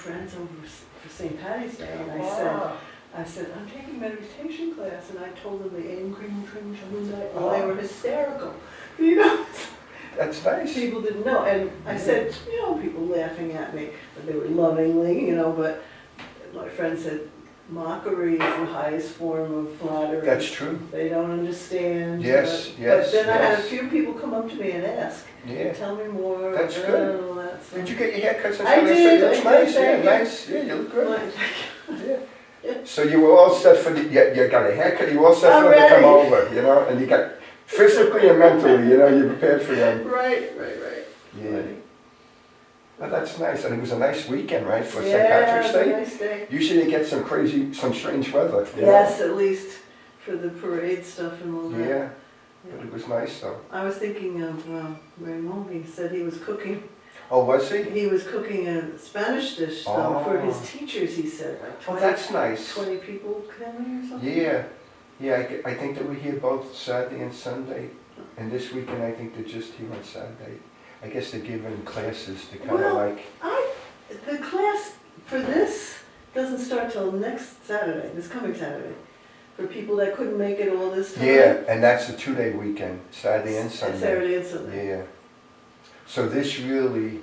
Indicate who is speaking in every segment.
Speaker 1: friends over for St. Patty's Day, and
Speaker 2: Wow.
Speaker 1: I said, I'm taking meditation class, and I told them the Aim Cream Trim Shamunai, and they were hysterical. You know,
Speaker 3: That's nice.
Speaker 1: people didn't know, and I said, you know, people laughing at me, but they were lovingly, you know, but my friend said, mockery is the highest form of flattery.
Speaker 3: That's true.
Speaker 1: They don't understand.
Speaker 3: Yes,
Speaker 1: but,
Speaker 3: yes,
Speaker 1: But then I had a
Speaker 3: yes.
Speaker 1: few people come up to me and ask,
Speaker 3: Yeah.
Speaker 1: tell me more.
Speaker 3: That's good.
Speaker 1: all that stuff.
Speaker 3: Did you get your haircut since
Speaker 1: I
Speaker 3: last
Speaker 1: did,
Speaker 3: week? That's
Speaker 1: I did,
Speaker 3: nice. Yeah,
Speaker 1: thank you.
Speaker 3: nice. Yeah, you look good.
Speaker 1: My-
Speaker 3: Yeah. So you were all set for the, you got a haircut, you were all set
Speaker 1: I'm
Speaker 3: for them to come
Speaker 1: ready.
Speaker 3: over, you know, and you got physically and mentally, you know, you're prepared for them.
Speaker 1: Right.
Speaker 3: Yeah. Well, that's nice, and it was a nice weekend, right, for St.
Speaker 1: Yeah,
Speaker 3: Patrick's
Speaker 1: it was a
Speaker 3: Day?
Speaker 1: nice day.
Speaker 3: Usually you get some strange weather. You
Speaker 1: Yes, at least for the parade stuff and all
Speaker 3: know?
Speaker 1: that.
Speaker 3: Yeah, but it was nice though.
Speaker 1: I was thinking of Raymond. He said he was cooking.
Speaker 3: Oh, was he?
Speaker 1: He was cooking a Spanish dish for his teachers. He said like
Speaker 3: Oh,
Speaker 1: 20,
Speaker 3: that's nice.
Speaker 1: 20 people coming or something.
Speaker 3: Yeah, I think they were here both Saturday and Sunday, and this weekend I think they're just here on Saturday. I guess they're giving classes to kind of
Speaker 1: Well,
Speaker 3: like,
Speaker 1: The class for this doesn't start till next Saturday, this coming Saturday. For people that couldn't make it all this time.
Speaker 3: yeah, and that's a 2-day weekend, Saturday and Sunday.
Speaker 1: Saturday and Sunday.
Speaker 3: Yeah. So this really,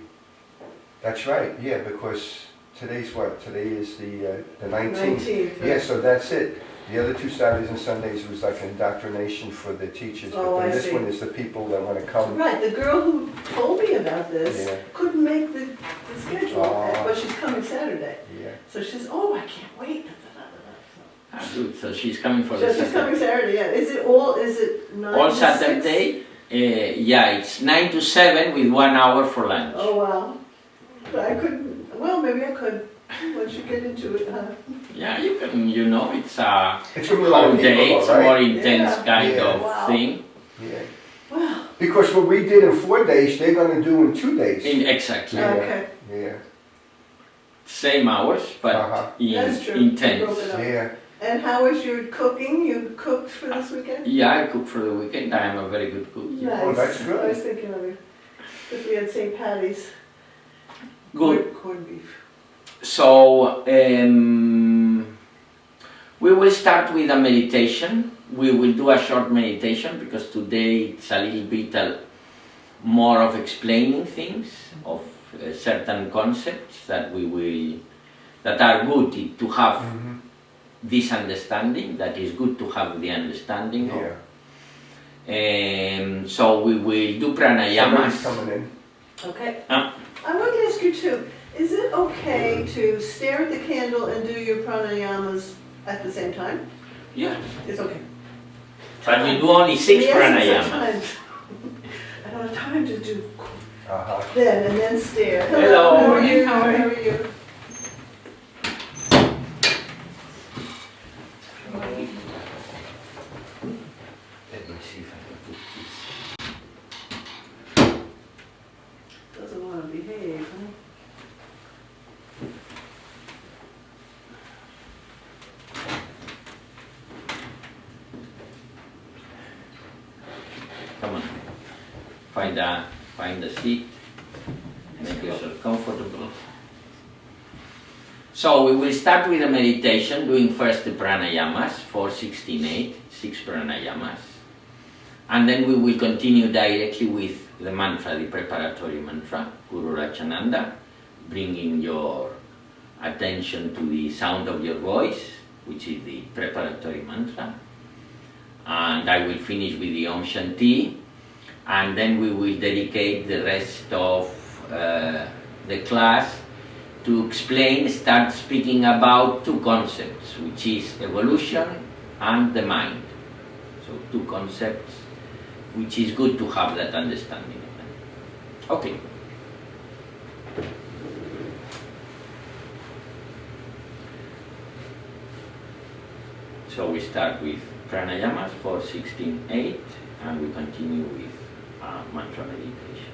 Speaker 3: that's right, yeah, because today's what? Today is the 19th.
Speaker 1: 19th.
Speaker 3: Yeah, so that's it. The other 2 Saturdays and Sundays was like indoctrination for the teachers,
Speaker 1: Oh,
Speaker 3: but then
Speaker 1: I
Speaker 3: this
Speaker 1: see.
Speaker 3: one is the people that want to come.
Speaker 1: Right, the girl who told me about this
Speaker 3: Yeah.
Speaker 1: couldn't make the schedule,
Speaker 3: Oh.
Speaker 1: but she's coming Saturday.
Speaker 3: Yeah.
Speaker 1: So she's, oh, I can't wait.
Speaker 4: Ah, good. So she's coming for
Speaker 1: So
Speaker 4: the
Speaker 1: she's
Speaker 4: Saturday.
Speaker 1: coming Saturday, yeah. Is it 9
Speaker 4: All
Speaker 1: to 6?
Speaker 4: Saturday, yeah, it's 9 to 7 with 1 hour for lunch.
Speaker 1: Oh, wow. But I couldn't, well, maybe I could, once you get into it, huh?
Speaker 4: Yeah, you can, you know, it's a
Speaker 3: It's going to be a lot
Speaker 4: whole
Speaker 3: of people,
Speaker 4: day,
Speaker 3: though,
Speaker 4: it's a more
Speaker 3: right?
Speaker 4: intense
Speaker 1: Yeah.
Speaker 4: kind
Speaker 3: Yeah.
Speaker 4: of
Speaker 1: Wow.
Speaker 4: thing.
Speaker 3: Yeah.
Speaker 1: Wow.
Speaker 3: Because what we did in 4 days, they're going to do in 2 days.
Speaker 4: Exactly.
Speaker 3: Yeah.
Speaker 1: Okay.
Speaker 3: Yeah.
Speaker 4: Same hours, but
Speaker 3: Uh-huh.
Speaker 1: That's true.
Speaker 4: intense.
Speaker 1: You broke it up.
Speaker 3: Yeah.
Speaker 1: And how is your cooking? You cooked for this weekend?
Speaker 4: Yeah, I cook for the weekend. I am a very good cook.
Speaker 1: Nice.
Speaker 3: Oh, that's good.
Speaker 1: I was thinking of you. If we had St. Patty's.
Speaker 4: Good.
Speaker 1: Corned beef.
Speaker 4: So, we will start with a meditation. We will do a short meditation because today it's a little bit more of explaining things, of certain concepts that are good to have
Speaker 3: Mhm.
Speaker 4: this understanding, that is good to have the understanding
Speaker 3: Yeah.
Speaker 4: of. So we will do
Speaker 3: Somebody's
Speaker 4: pranayamas.
Speaker 3: coming in.
Speaker 1: Okay.
Speaker 4: Ah.
Speaker 1: I want to ask you too, is it okay to stare at the candle and do your pranayamas at the same time?
Speaker 4: Yeah,
Speaker 1: It's okay.
Speaker 4: but you do only 6
Speaker 1: Yes,
Speaker 4: pranayamas.
Speaker 1: sometimes. I don't have time to do
Speaker 3: Uh-huh.
Speaker 1: then and then stare.
Speaker 4: Hello.
Speaker 1: How are you?
Speaker 4: How are you?
Speaker 1: How are you?
Speaker 4: Let me see if I can put this.
Speaker 1: Doesn't want to behave, huh?
Speaker 4: Come on. Find a seat. Make yourself comfortable. So we will start with a meditation, doing first the pranayamas, 4, 16, 8, 6 pranayamas. And then we will continue directly with the mantra, the preparatory mantra, Guru Rachananda, bringing your attention to the sound of your voice, which is the preparatory mantra. And I will finish with the Om Shanti, and then we will dedicate the rest of the class to start speaking about 2 concepts, which is evolution and the mind. So 2 concepts, which is good to have that understanding of them. Okay. So we start with pranayamas, 4, 16, 8, and we continue with mantra meditation.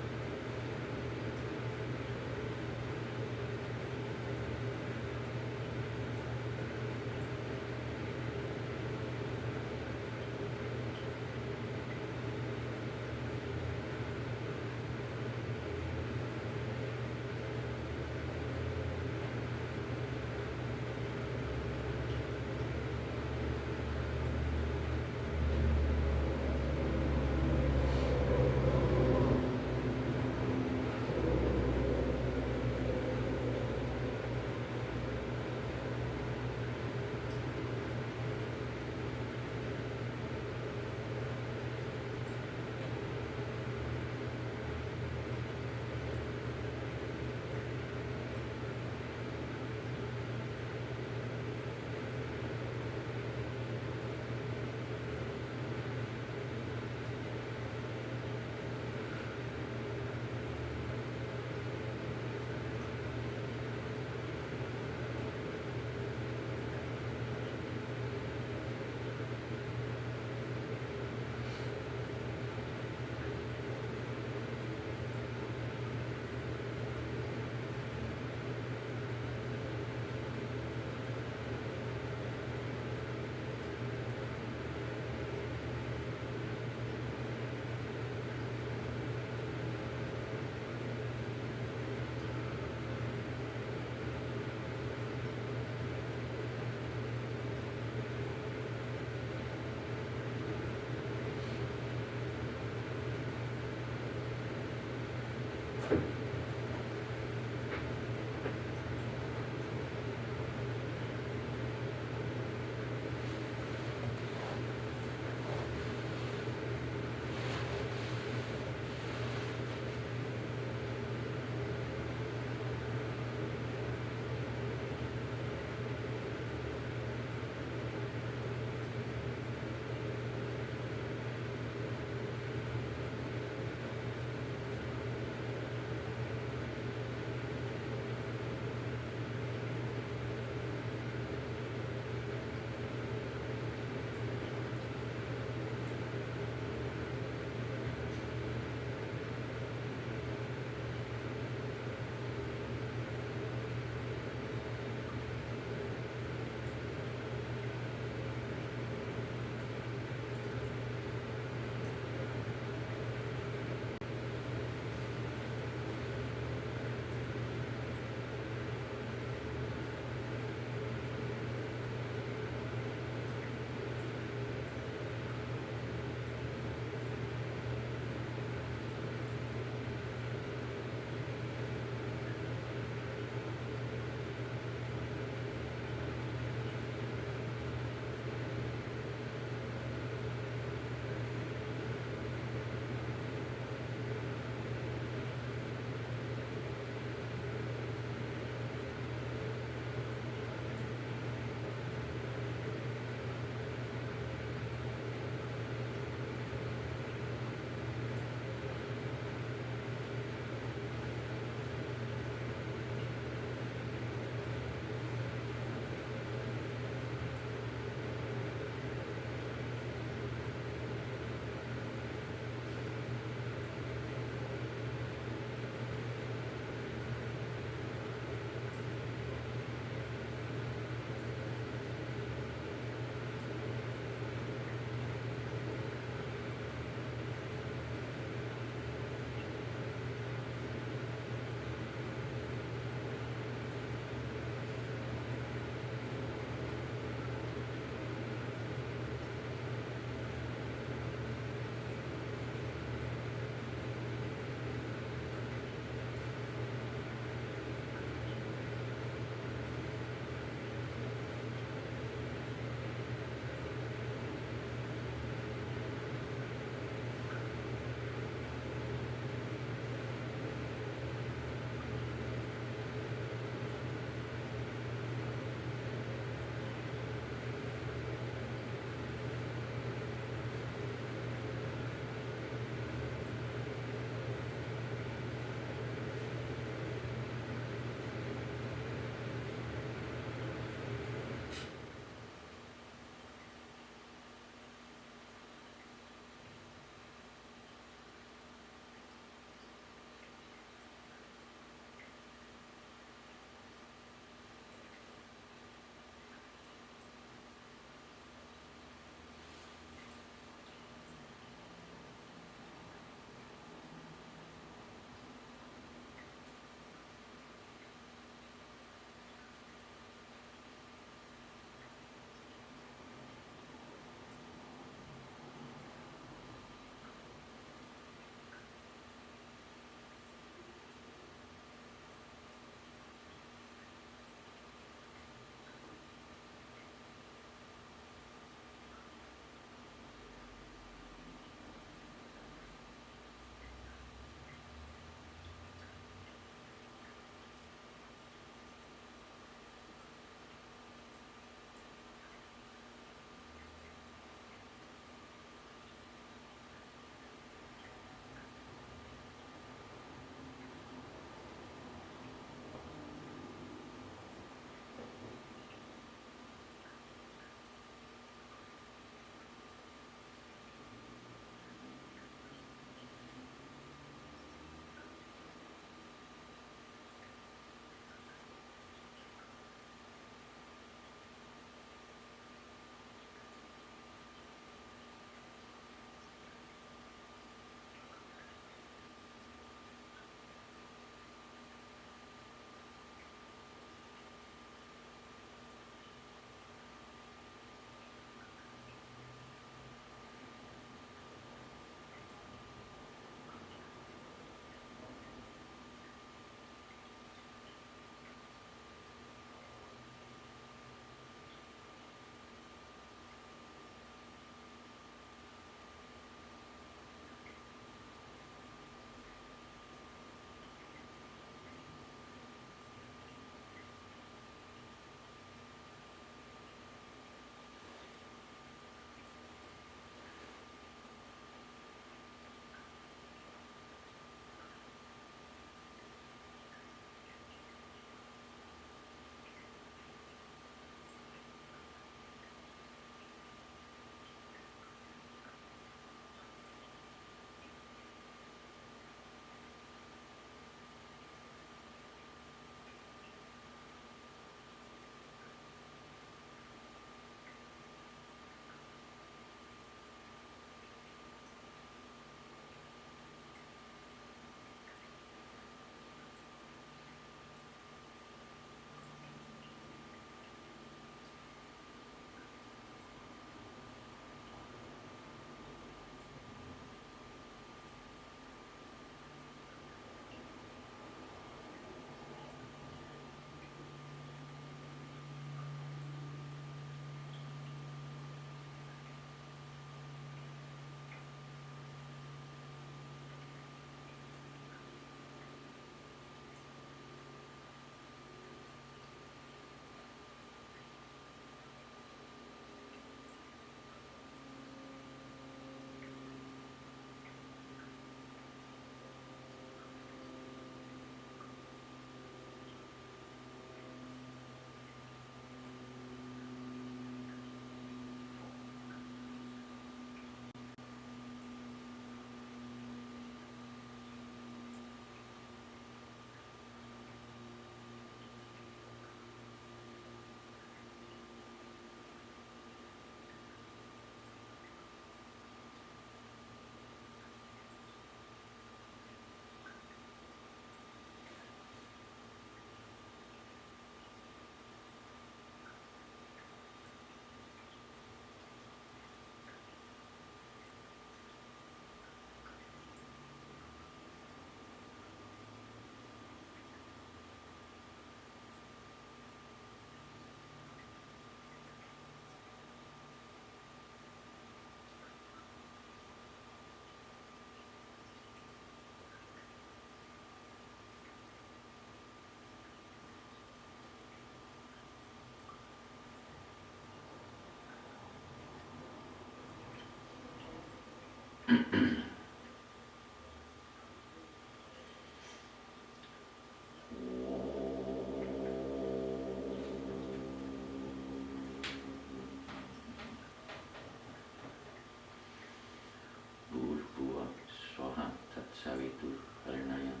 Speaker 4: Savitur Harinayam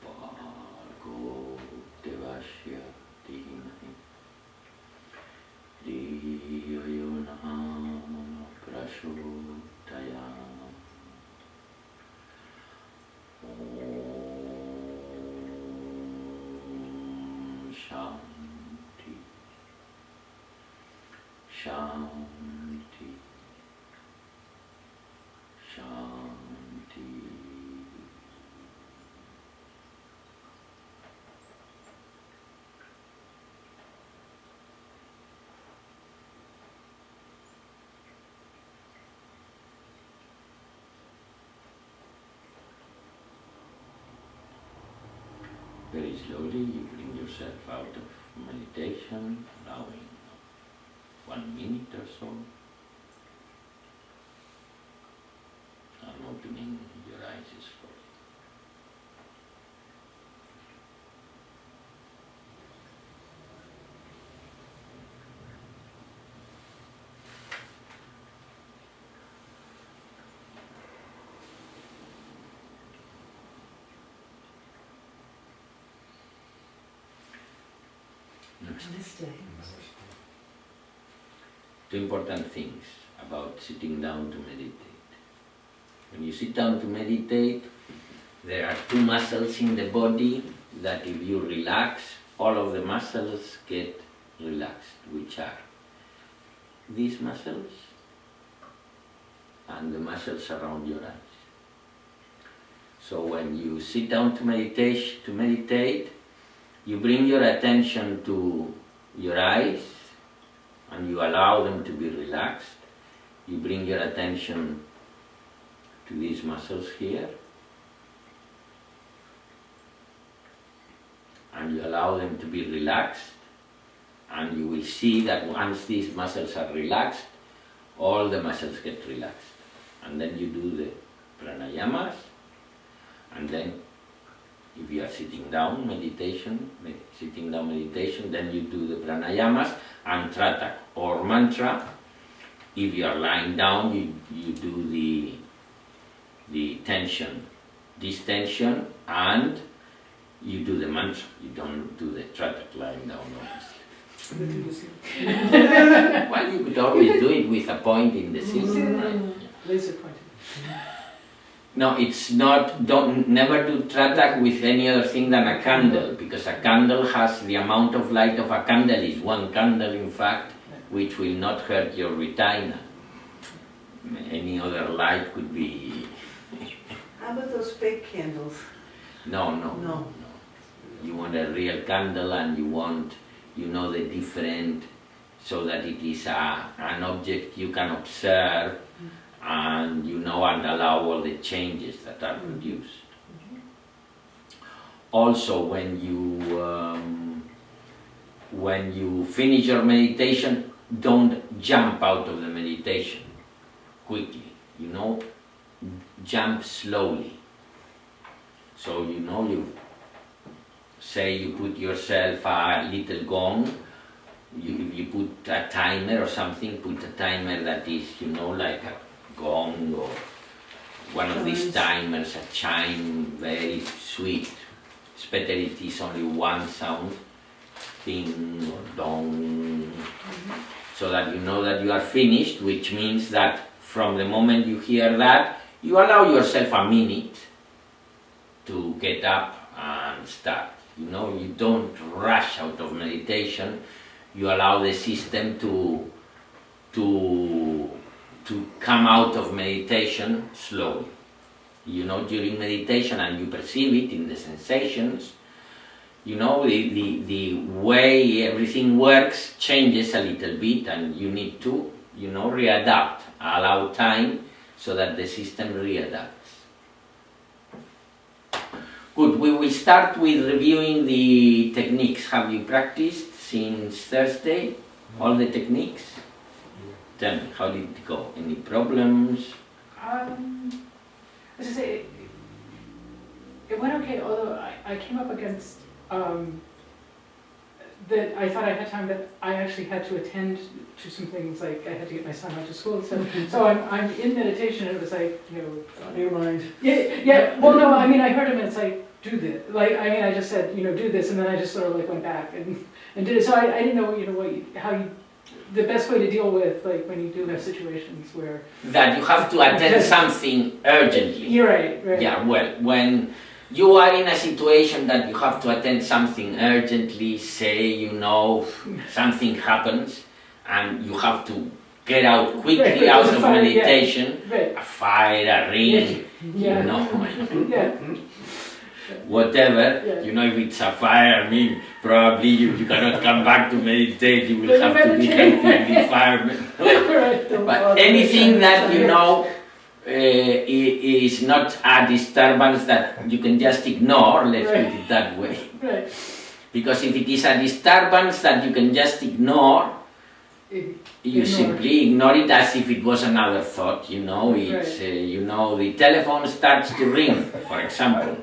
Speaker 4: Bhargo Devasya Dhimahi Dhiyo Yonaha Prachodayam Om Shanti Shanti Shanti. Very slowly you bring yourself out of meditation, allowing 1 minute or so, and opening your eyes slowly.
Speaker 1: Namaste.
Speaker 4: Two important things about sitting down to meditate. When you sit down to meditate, there are two muscles in the body that if you relax, all of the muscles get relaxed, which are these muscles and the muscles around your eyes. So when you sit down to meditate, you bring your attention to your eyes and you allow them to be relaxed. You bring your attention to these muscles here and you allow them to be relaxed, and you will see that once these muscles are relaxed, all the muscles get relaxed. And then you do the pranayamas, and then if you are sitting down meditation, then you do the pranayamas and tratak or mantra. If you are lying down, you do the tension, distension, and you do the mantra. You don't do the tratak lying down, obviously. Well, you could always do it with a point in the ceiling, right?
Speaker 2: Laser pointed.
Speaker 4: No, it's not, never do tratak with any other thing than a candle, because a candle has the amount of light of a candle is one candle, in fact, which will not hurt your retina. Any other light could be...
Speaker 1: How about those fake candles?
Speaker 4: No. You want a real candle and you want, the different, so that it is an object you can observe and and allow all the changes that are produced. Also, when you finish your meditation, don't jump out of the meditation quickly, jump slowly. So, you say you put yourself a little gong, you put a timer or something, put a timer that is, like a gong or one of these timers, a chime, very sweet. It's better it is only one sound, ding or dong, so that you know that you are finished, which means that from the moment you hear that, you allow yourself a minute to get up and start. You don't rush out of meditation, you allow the system to come out of meditation slowly. During meditation, and you perceive it in the sensations, the way everything works changes a little bit, and you need to, readapt, allow time so that the system readapts. Good, we will start with reviewing the techniques. Have you practiced since Thursday, all the techniques? Tell me, how did it go? Any problems?
Speaker 2: As I say, it went okay, although I came up against that I thought I had time, but I actually had to attend to some things, like I had to get my son out to school, so I'm in meditation, and it was like, you know.
Speaker 1: On your mind.
Speaker 2: Yeah, well, no, I mean, I heard him, and it's like, do this, like, I mean, I just said, you know, do this, and then I just sort of like went back and did it, so I didn't know, you know, how you, the best way to deal with, like, when you do have situations where.
Speaker 4: That you have to attend something urgently.
Speaker 2: You're right.
Speaker 4: Yeah, well, when you are in a situation that you have to attend something urgently, say, you know, something happens, and you have to get out quickly out of meditation,
Speaker 2: Right.
Speaker 4: a fire, a ring,
Speaker 2: Yeah.
Speaker 4: you know,
Speaker 2: Yeah,
Speaker 4: whatever,
Speaker 2: Yeah.
Speaker 4: you know, if it's a fire, I mean, probably you cannot come back to meditate, you will have to be completely fireman.
Speaker 2: right.
Speaker 4: But anything that you know is not a disturbance that you can just ignore, let's put it that way.
Speaker 2: Right.
Speaker 4: Because if it is a disturbance that you can just ignore, you
Speaker 2: Ignore.
Speaker 4: simply ignore it as if it was another thought, you know, it's, you know, the telephone starts to ring, for example,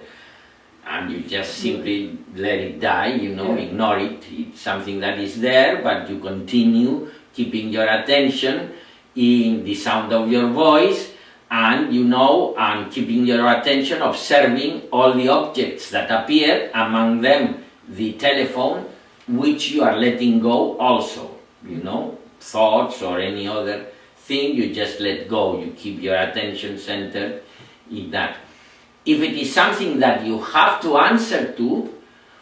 Speaker 4: and you just simply let it die, you know, ignore it, it's something that is there, but you continue keeping your attention in the sound of your voice, and, you know, and keeping your attention observing all the objects that appear, among them the telephone, which you are letting go also, you know, thoughts or any other thing, you just let go, you keep your attention centered in that. If it is something that you have to answer to,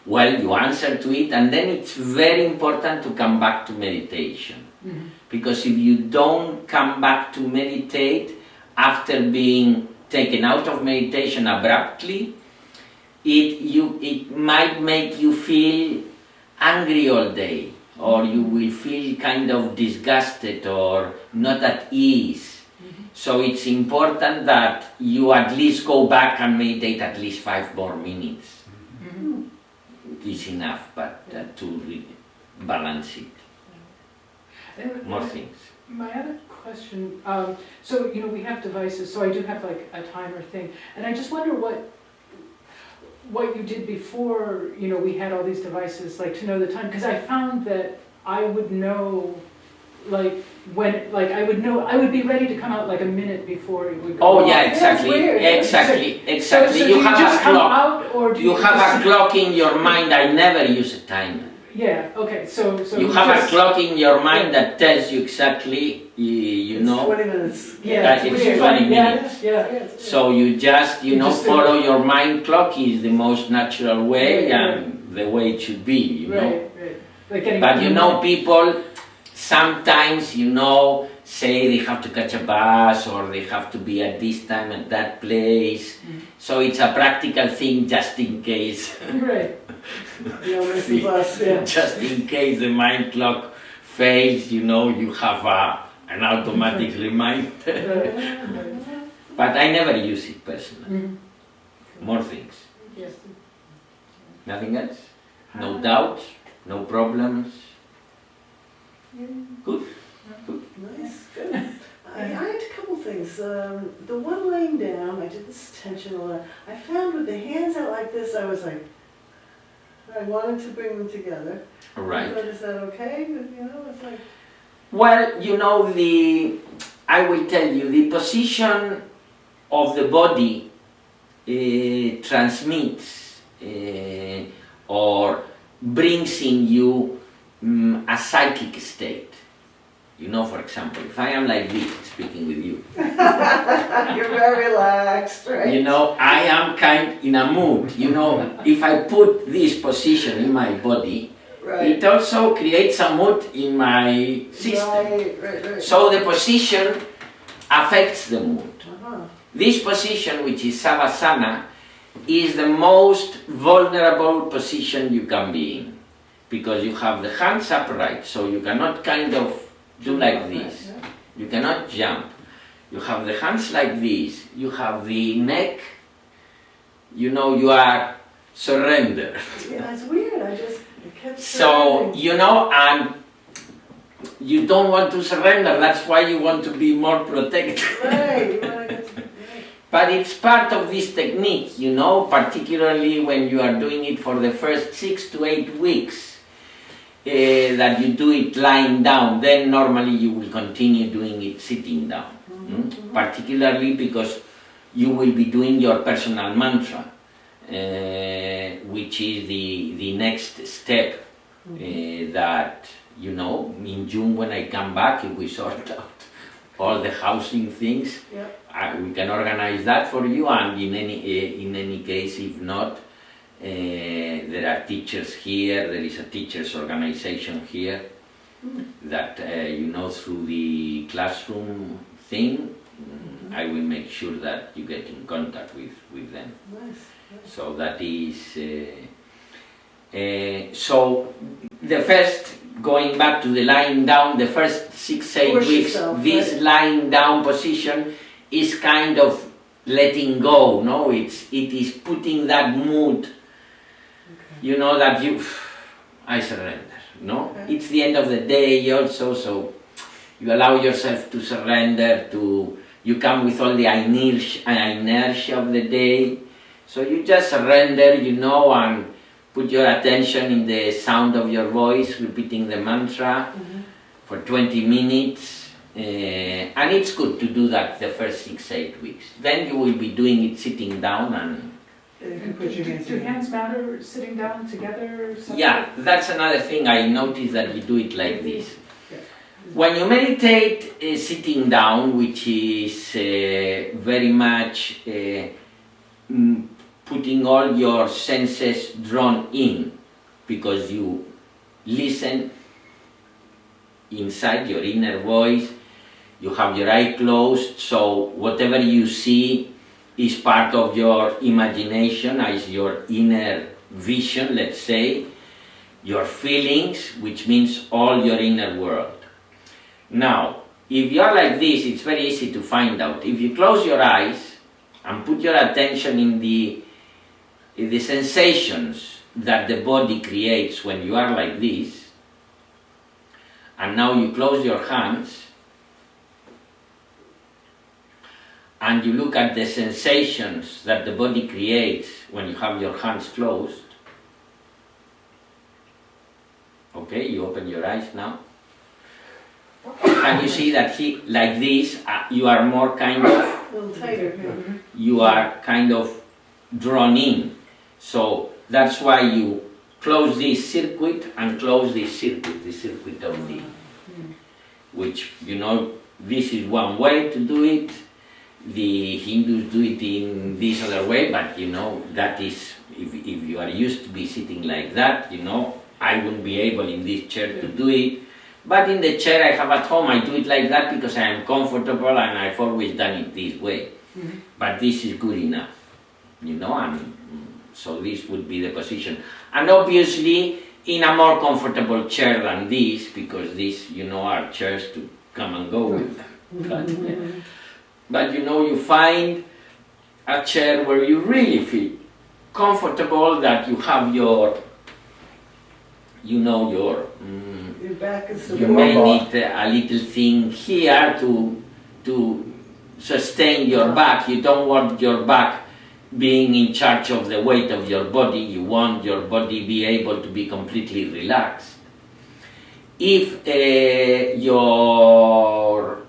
Speaker 4: well, you answer to it, and then it's very important to come back to meditation.
Speaker 2: Mm-hmm.
Speaker 4: Because if you don't come back to meditate after being taken out of meditation abruptly, it might make you feel angry all day, or you will feel kind of disgusted or not at ease.
Speaker 2: Mm-hmm.
Speaker 4: So it's important that you at least go back and meditate at least 5 more minutes.
Speaker 2: Mm-hmm.
Speaker 4: It's enough, but to balance it. More things.
Speaker 2: My other question, so, you know, we have devices, so I do have like a timer thing, and I just wonder what you did before, you know, we had all these devices, like to know the time, because I found that I would know, like, when, like, I would be ready to come out like a minute before it would go.
Speaker 4: Oh
Speaker 2: off.
Speaker 4: yeah,
Speaker 1: That's
Speaker 4: exactly,
Speaker 1: weird.
Speaker 4: exactly.
Speaker 2: So do you
Speaker 4: have
Speaker 2: just
Speaker 4: a
Speaker 2: come
Speaker 4: clock.
Speaker 2: out, or do
Speaker 4: You have
Speaker 2: just-
Speaker 4: a clock in your mind. I never use a timer.
Speaker 2: Yeah, okay, so.
Speaker 4: You have
Speaker 2: just-
Speaker 4: a clock in your mind that tells you exactly, you
Speaker 1: It's
Speaker 4: know.
Speaker 1: 20 minutes.
Speaker 2: Yeah,
Speaker 4: That is
Speaker 2: weird.
Speaker 4: 20
Speaker 2: Yeah,
Speaker 4: minutes.
Speaker 2: Yeah,
Speaker 4: So you just, you
Speaker 2: You
Speaker 4: know,
Speaker 2: just
Speaker 4: follow your mind clock is the most natural way
Speaker 2: Right,
Speaker 4: and the way it should be, you know.
Speaker 2: right. Like getting.
Speaker 4: But you know, people sometimes, you know, say they have to catch a bus or they have to be at this time at that place.
Speaker 2: Mm.
Speaker 4: So it's a practical thing just in case,
Speaker 2: Right,
Speaker 1: You know, miss the bus.
Speaker 2: yeah.
Speaker 4: just in case the mind clock fails, you know, you have an automatic reminder.
Speaker 2: Right.
Speaker 4: But I never use it personally.
Speaker 2: Mhm.
Speaker 4: More things.
Speaker 2: Yes.
Speaker 4: Nothing else? No doubts? No problems? Good.
Speaker 1: Nice, good. I had a couple things. The one laying down, I did this tension a lot. I found with the hands out like this, I was like, I wanted to bring them together.
Speaker 4: Right.
Speaker 1: But is that okay? You know, it's like,
Speaker 4: Well, you know, I will tell you, the position of the body transmits or brings in you a psychic state. You know, for example, if I am like this, speaking with you,
Speaker 1: you're very relaxed, right?
Speaker 4: you know, I am kind in a mood. You know, if I put this position in my body,
Speaker 1: Right.
Speaker 4: it also creates a mood in my system.
Speaker 1: Right.
Speaker 4: So the position affects the mood.
Speaker 1: Uh-huh.
Speaker 4: This position, which is Savasana, is the most vulnerable position you can be in. Because you have the hands upright, so you cannot kind of do like this.
Speaker 1: Yeah.
Speaker 4: You cannot jump. You have the hands like this. You have the neck. You know, you are surrendered.
Speaker 1: Yeah, it's weird. I kept
Speaker 4: So,
Speaker 1: surrendering.
Speaker 4: you know, and you don't want to surrender. That's why you want to be more protected.
Speaker 1: Right, you wanna get to- right.
Speaker 4: But it's part of this technique, you know, particularly when you are doing it for the first 6 to 8 weeks. that you do it lying down, then normally you will continue doing it sitting down. Particularly because you will be doing your personal mantra, which is the next step that, you know, in June when I come back, if we sort out all the housing things,
Speaker 1: Yep.
Speaker 4: we can organize that for you, and in any case, if not, there are teachers here, there is a teachers organization here that, you know, through the classroom thing, I will make sure that you get in contact with them.
Speaker 1: Nice.
Speaker 4: So that is, so the first, going back to the lying down, the first 6-8
Speaker 1: Force
Speaker 4: weeks,
Speaker 1: yourself,
Speaker 4: this
Speaker 1: right?
Speaker 4: lying down position is kind of letting go, no? It is putting that mood, you know, that I surrender, no?
Speaker 1: Okay.
Speaker 4: It's the end of the day also, so you allow yourself to surrender, you come with all the inertia of the day, so you just surrender, you know, and put your attention in the sound of your voice, repeating the mantra for 20 minutes, and it's good to do that the first 6-8 weeks. Then you will be doing it sitting down and
Speaker 2: Do hands matter sitting down together? Separate?
Speaker 4: yeah, that's another thing I noticed, that you do it like this. When you meditate sitting down, which is very much putting all your senses drawn in, because you listen inside your inner voice, you have your eye closed, so whatever you see is part of your imagination, as your inner vision, let's say, your feelings, which means all your inner world. Now, if you are like this, it's very easy to find out. If you close your eyes and put your attention in the sensations that the body creates when you are like this, and now you close your hands, and you look at the sensations that the body creates when you have your hands closed. Okay, you open your eyes now. And you see that like this, you are more kind of,
Speaker 1: A little tighter. Yeah.
Speaker 4: you are kind of drawn in. So that's why you close this circuit and close this circuit, the circuit of the, which, you know, this is one way to do it. The Hindus do it in this other way, but you know, that is, if you are used to be sitting like that, you know, I wouldn't be able in this chair to do it. But in the chair I have at home, I do it like that because I am comfortable and I've always done it this way. But this is good enough, you know, and so this would be the position. And obviously, in a more comfortable chair than this, because these, you know, are chairs to come and go with. But you know, you find a chair where you really feel comfortable, that you have your, you know, your
Speaker 1: back is
Speaker 4: you may need a little thing here to sustain your back. You don't want your back being in charge of the weight of your body. You want your body be able to be completely relaxed. If your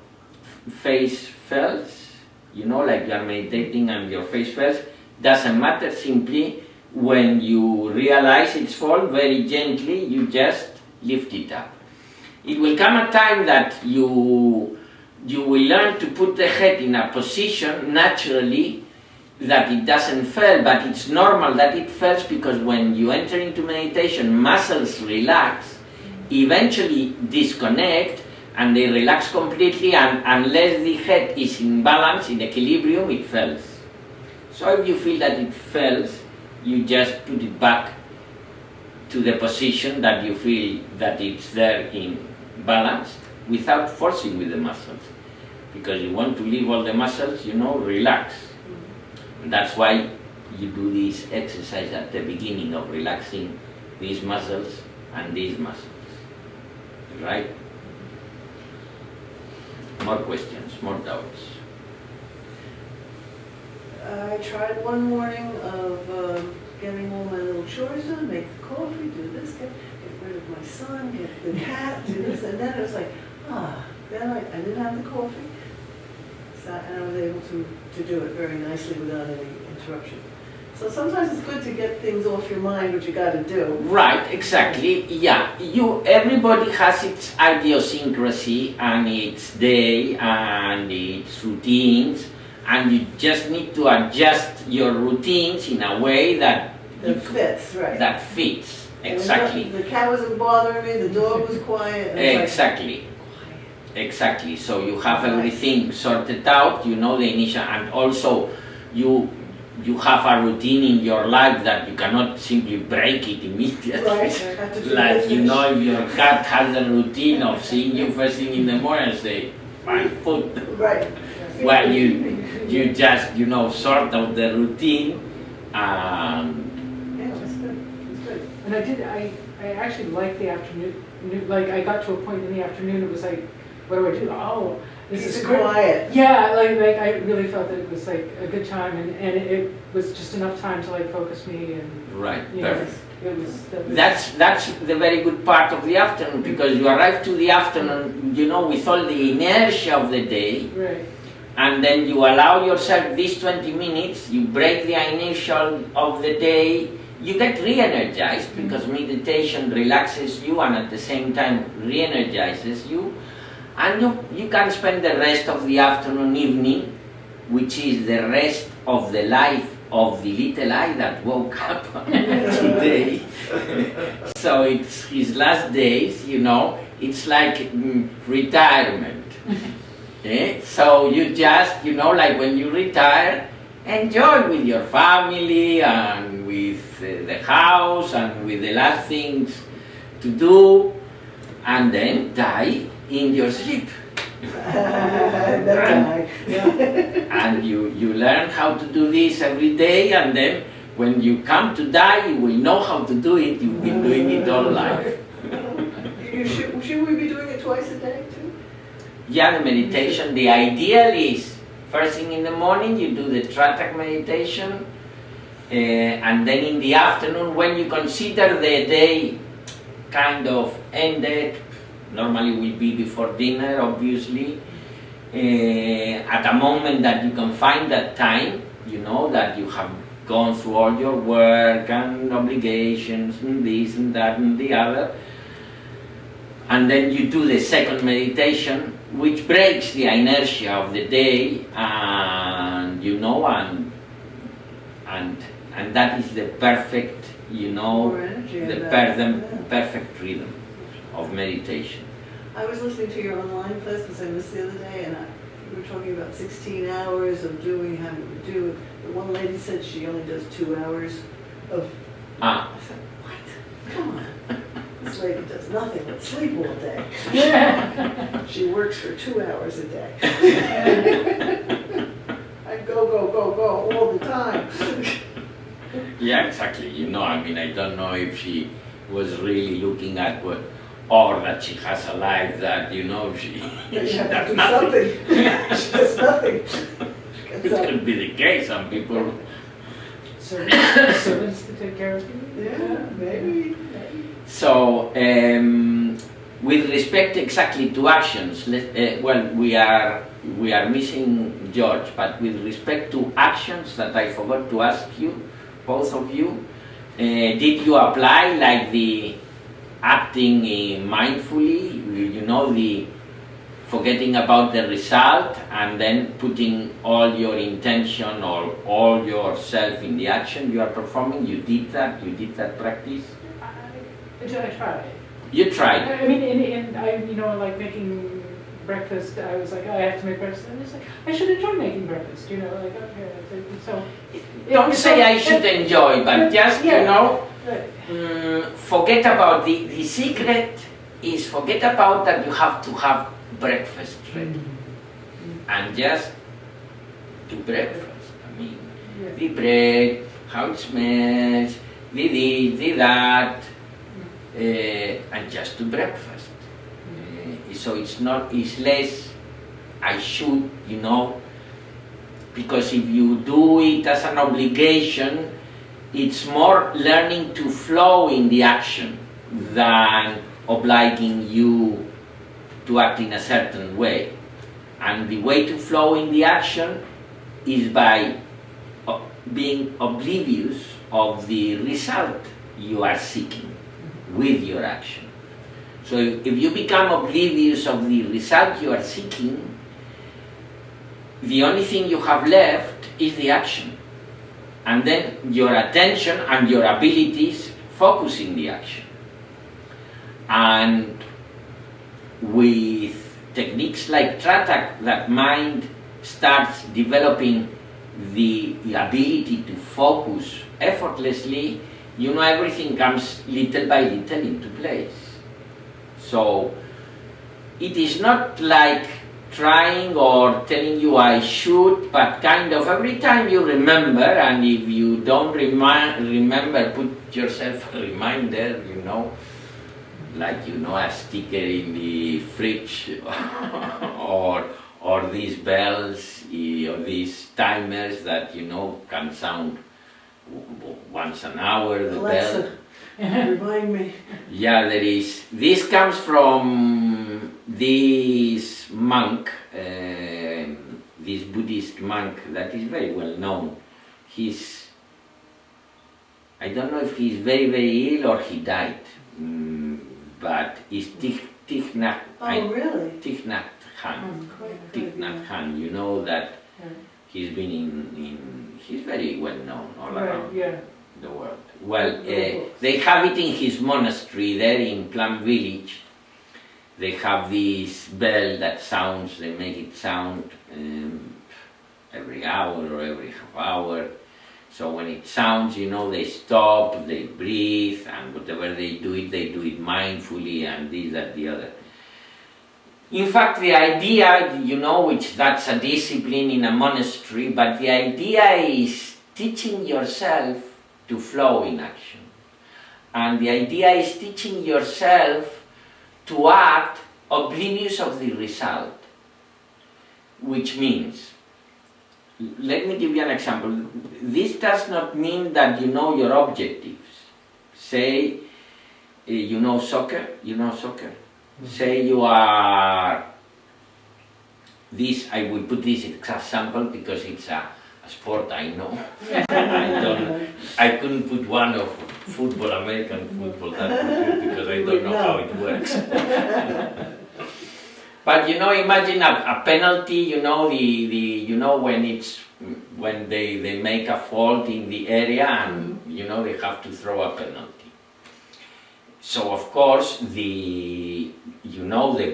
Speaker 4: face falls, you know, like you are meditating and your face falls, doesn't matter. Simply when you realize it's fall, very gently you just lift it up. It will come a time that you will learn to put the head in a position naturally that it doesn't fall, but it's normal that it falls, because when you enter into meditation, muscles relax, eventually disconnect, and they relax completely, and unless the head is in balance, in equilibrium, it falls. So if you feel that it falls, you just put it back to the position that you feel that it's there in balance, without forcing with the muscles, because you want to leave all the muscles, you know, relax. And that's why you do this exercise at the beginning of relaxing these muscles and these muscles, right? More questions, more doubts?
Speaker 1: I tried one morning of getting all my little chores done, make the coffee, do this, rid of my son, get the cat, do this, and then it was like, then I didn't have the coffee. So, and I was able to do it very nicely without any interruption. So sometimes it's good to get things off your mind, what you gotta do.
Speaker 4: Right, exactly. Yeah, everybody has its idiosyncrasy and its day and its routines, and you just need to adjust your routines in a way that
Speaker 1: That fits, right.
Speaker 4: that fits.
Speaker 1: And
Speaker 4: Exactly.
Speaker 1: The cat wasn't bothering me, the dog was quiet. and it's like,
Speaker 4: Exactly. Exactly. So you have everything sorted out, you know the initial, and also you have a routine in your life that you cannot simply break it immediately.
Speaker 1: Right. Have to
Speaker 4: Like,
Speaker 1: finish.
Speaker 4: you know, if your cat has a routine of seeing you first thing in the morning and say, my foot.
Speaker 1: Right.
Speaker 4: Well, you just, you know, sort out the routine and
Speaker 1: Yeah, that's good, that's good.
Speaker 2: And I actually liked the afternoon, like I got to a point in the afternoon, it was like, what do I do? Oh, this is
Speaker 1: It's
Speaker 2: great.
Speaker 1: quiet.
Speaker 2: Yeah, like I really felt that it was like a good time, and it was just enough time to like focus me, and
Speaker 4: right,
Speaker 2: you know,
Speaker 4: perfect.
Speaker 2: it was.
Speaker 4: That's the very good part of the afternoon, because you arrive to the afternoon, you know, with all the inertia of the day,
Speaker 2: Right.
Speaker 4: and then you allow yourself these 20 minutes, you break the inertia of the day, you get re-energized, because meditation relaxes you and at the same time re-energizes you, and you can spend the rest of the afternoon, evening, which is the rest of the life of the little I that woke up today. So it's his last days, you know, it's like retirement. So you just, you know, like when you retire, enjoy with your family and with the house and with the last things to do, and then die in your sleep.
Speaker 1: That guy.
Speaker 4: And you learn how to do this every day, and then when you come to die, you will know how to do it. You've been doing it all life.
Speaker 1: Should we be doing it twice a day too?
Speaker 4: Yeah, the meditation, the ideal is first thing in the morning you do the Tratak meditation, and then in the afternoon, when you consider the day kind of ended, normally will be before dinner, obviously, at a moment that you can find that time, you know, that you have gone through all your work and obligations and this and that and the other, and then you do the second meditation, which breaks the inertia of the day, and you know, and that is the perfect, you know,
Speaker 1: More energy
Speaker 4: the
Speaker 1: in that.
Speaker 4: perfect rhythm of meditation.
Speaker 1: I was listening to your online class because I missed the other day, and you were talking about 16 hours of doing, having to do. The one lady said she only does 2 hours of. I said, what? Come on. This lady does nothing but sleep all day. She works for 2 hours a day. I go all the time.
Speaker 4: Yeah, exactly. You know, I mean, I don't know if she was really looking at what, or that she has a life that, you know, she
Speaker 1: You have
Speaker 4: does
Speaker 1: to do
Speaker 4: nothing.
Speaker 1: something. She does nothing.
Speaker 4: It could be the case. Some people.
Speaker 2: Servants to take care of you.
Speaker 1: Yeah, maybe.
Speaker 4: So, with respect exactly to actions, well, we are missing George, but with respect to actions that I forgot to ask you, both of you, did you apply like the acting mindfully, you know, the forgetting about the result and then putting all your intention or all yourself in the action you are performing? You did that practice?
Speaker 2: I tried.
Speaker 4: You tried.
Speaker 2: I mean, and I, you know, like making breakfast, I was like, I have to make breakfast. And it's like, I should enjoy making breakfast, you know, like, okay, so.
Speaker 4: Don't say I should enjoy, but just, you know,
Speaker 2: Right.
Speaker 4: forget about the secret is forget about that you have to have breakfast ready. And just do breakfast. I mean, the bread, how it smells, the this, the that, and just do breakfast. So it's less I should, you know, because if you do it as an obligation, it's more learning to flow in the action than obliging you to act in a certain way. And the way to flow in the action is by being oblivious of the result you are seeking with your action. So if you become oblivious of the result you are seeking, the only thing you have left is the action. And then your attention and your abilities focus in the action. And with techniques like Tratak, that mind starts developing the ability to focus effortlessly, everything comes little by little into place. So it is not like trying or telling you I should, but kind of every time you remember, and if you don't remember, put yourself a reminder, like a sticker in the fridge or these bells or these timers that can sound once an hour, the
Speaker 1: Alexa, remind me.
Speaker 4: Yeah, there is. This comes from this monk, this Buddhist monk that is very well known. I don't know if he's very, very ill or he died, but it's Thich Nhat
Speaker 1: Oh, really?
Speaker 4: Thich Nhat Hanh. Thich Nhat Hanh, you know that he's been he's very well known all around the world. Well, they have it in his monastery there in Plum Village. They have this bell that sounds, they make it sound every hour or every half hour. So when it sounds, they stop, they breathe, and whatever they do it mindfully, and this, that, the other. In fact, the idea, which that's a discipline in a monastery, but the idea is teaching yourself to flow in action. And the idea is teaching yourself to act oblivious of the result. Which means, let me give you an example. This does not mean that you know your objectives. Say, soccer, Say you are this, I will put this example because it's a sport I know. I couldn't put one of football, American football, because I don't know how it works. But imagine a penalty. When they make a fault in the area and they have to throw a penalty. So of course the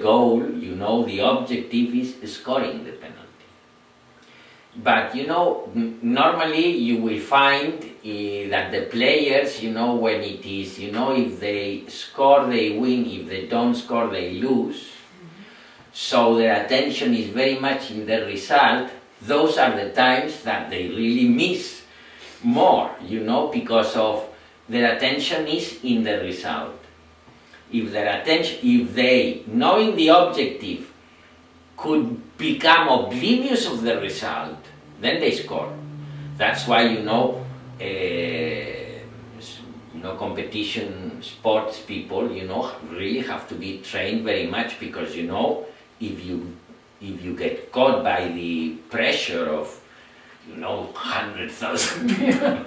Speaker 4: goal, the objective is scoring the penalty. But normally you will find that the players, when it is, if they score they win, if they don't score they lose. So their attention is very much in the result. Those are the times that they really miss more, because of their attention is in the result. If they, knowing the objective, could become oblivious of the result, then they score. That's why, competition sports people, really have to be trained very much, because, if you get caught by the pressure of 100,000 people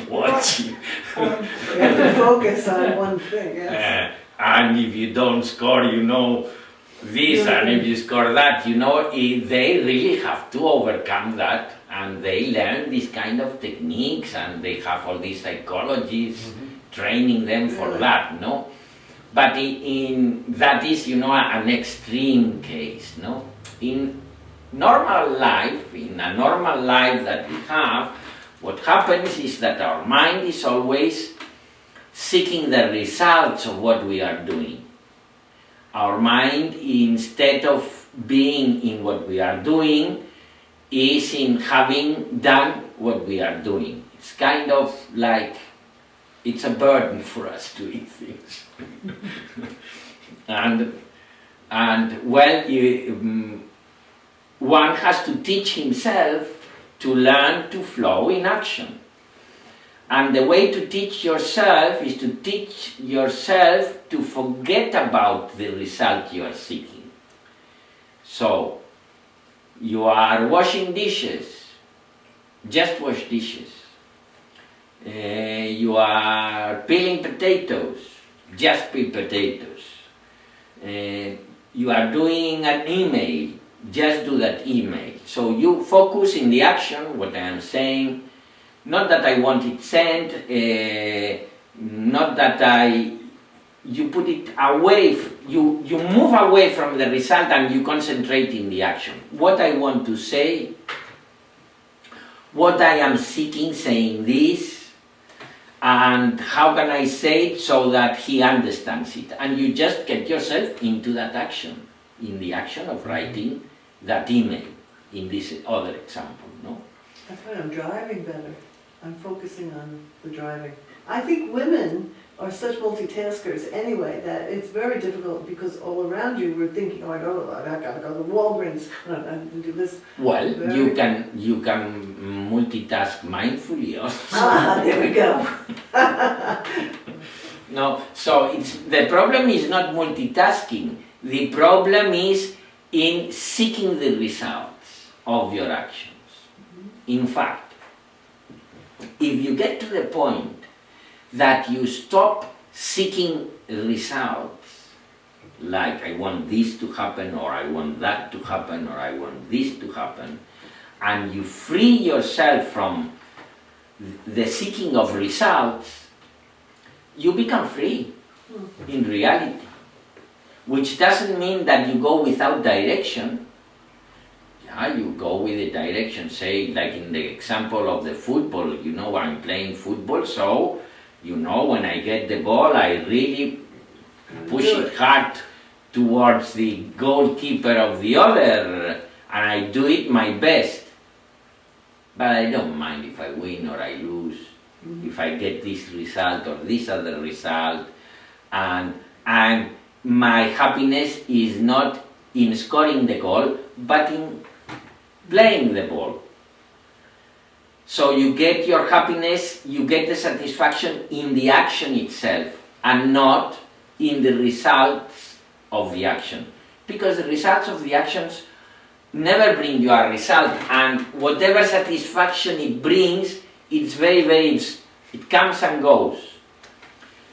Speaker 4: watching.
Speaker 1: You have to focus on one thing, yes.
Speaker 4: And if you don't score, this, and if you score that, they really have to overcome that, and they learn these kind of techniques, and they have all these psychologists training them for that, no? But that is, an extreme case, no? In a normal life that we have, what happens is that our mind is always seeking the results of what we are doing. Our mind, instead of being in what we are doing, is in having done what we are doing. It's kind of like, it's a burden for us doing things. and one has to teach himself to learn to flow in action. And the way to teach yourself is to teach yourself to forget about the result you are seeking. So, you are washing dishes, just wash dishes. You are peeling potatoes, just peel potatoes. You are doing an email, just do that email. So you focus in the action, what I am saying, not that I want it sent, not that you put it away, you move away from the result and you concentrate in the action. What I want to say, what I am seeking, saying this, and how can I say it so that he understands it. And you just get yourself into that action, in the action of writing that email, in this other example, no?
Speaker 1: I find I'm driving better. I'm focusing on the driving. I think women are such multitaskers anyway that it's very difficult because all around you we're thinking, oh, I gotta go to Walgreens and do this.
Speaker 4: Well,
Speaker 1: Very-
Speaker 4: you can multitask mindfully also.
Speaker 1: Ah, there we go.
Speaker 4: No, so the problem is not multitasking. The problem is in seeking the results of your actions. In fact, if you get to the point that you stop seeking results, like I want this to happen, or I want that to happen, or I want this to happen, and you free yourself from the seeking of results, you become free in reality. Which doesn't mean that you go without direction. Yeah, you go with the direction, say like in the example of the football, you know, I'm playing football, so you know when I get the ball I really push it hard towards the goalkeeper of the other, and I do it my best. But I don't mind if I win or I lose, if I get this result or this other result, and my happiness is not in scoring the goal, but in playing the ball. So you get your happiness, you get the satisfaction in the action itself, and not in the results of the action. Because the results of the actions never bring you a result, and whatever satisfaction it brings, it's it comes and goes.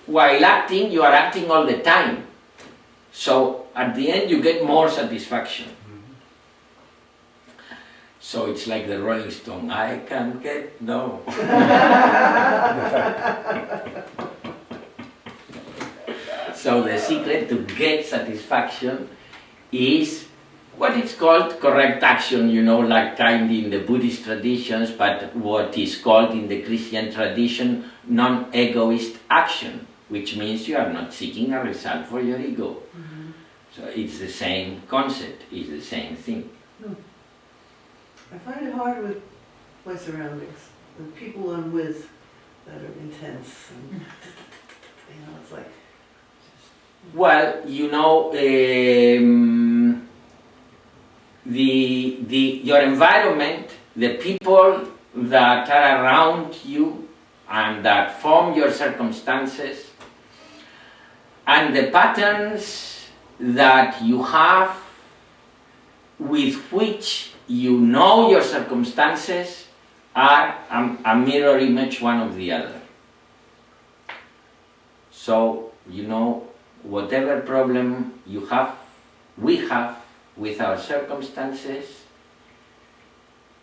Speaker 4: While acting, you are acting all the time. So at the end you get more satisfaction. So it's like the Rolling Stone, I can get no. So the secret to get satisfaction is what is called correct action, you know, like kind in the Buddhist traditions, but what is called in the Christian tradition non-egoist action, which means you are not seeking a result for your ego. So it's the same concept, it's the same thing.
Speaker 1: I find it hard with my surroundings, the people I'm with that are intense. And, you know, it's like,
Speaker 4: Well, you know, your environment, the people that are around you and that form your circumstances, and the patterns that you have with which you know your circumstances are a mirror image one of the other. So, you know, whatever problem we have with our circumstances,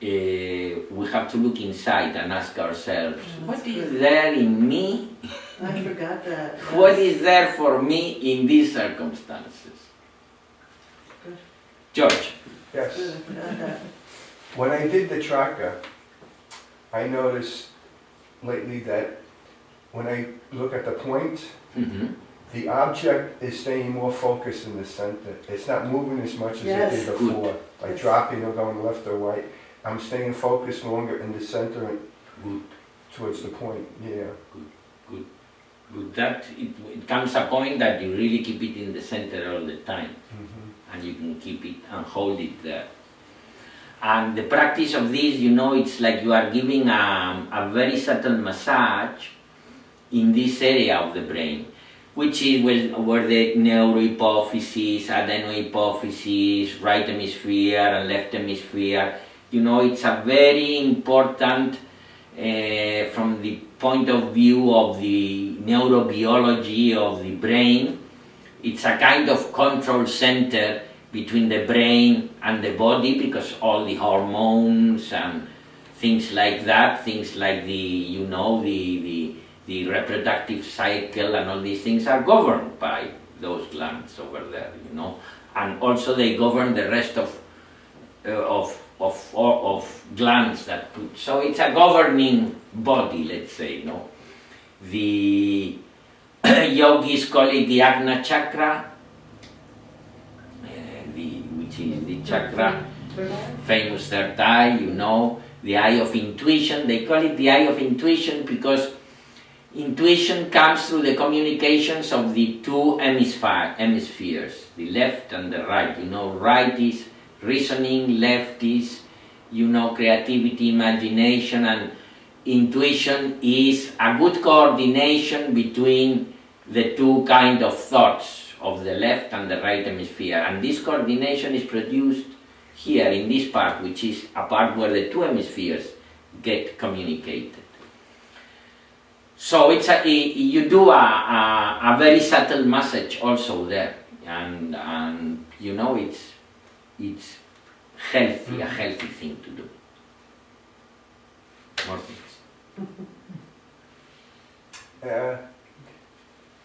Speaker 4: we have to look inside and ask ourselves, what is there in me?
Speaker 1: I forgot that.
Speaker 4: What is there for me in these circumstances?
Speaker 1: Good.
Speaker 4: George.
Speaker 1: Good,
Speaker 3: Yes.
Speaker 1: I forgot that.
Speaker 3: When I did the tracker, I noticed lately that when I look at the point,
Speaker 4: Mhm.
Speaker 3: the object is staying more focused in the center. It's not moving as much as
Speaker 1: Yes.
Speaker 3: it did before, like
Speaker 1: Yes.
Speaker 3: dropping or going left or right. I'm staying focused longer in the center and
Speaker 4: Good.
Speaker 3: towards the point, yeah.
Speaker 4: But that it comes a point that you really keep it in the center all the time,
Speaker 3: Mhm.
Speaker 4: and you can keep it and hold it there. And the practice of this, it's like you are giving a very subtle massage in this area of the brain, which is where the neurohypophysis, adenohypophysis, right hemisphere and left hemisphere, it's a very important, from the point of view of the neurobiology of the brain, it's a kind of control center between the brain and the body, because all the hormones and things like that, things like the reproductive cycle and all these things are governed by those glands over there, and also they govern the rest of glands that put. So it's a governing body, let's say, The yogis call it the Ajna chakra, which is the chakra, famous third eye, the eye of intuition. They call it the eye of intuition because intuition comes through the communications of the two hemispheres, the left and the right. Right is reasoning, left is, creativity, imagination, and intuition is a good coordination between the two kind of thoughts of the left and the right hemisphere. And this coordination is produced here in this part, which is a part where the two hemispheres get communicated. So you do a very subtle massage also there, and it's healthy, a healthy thing to do. More things.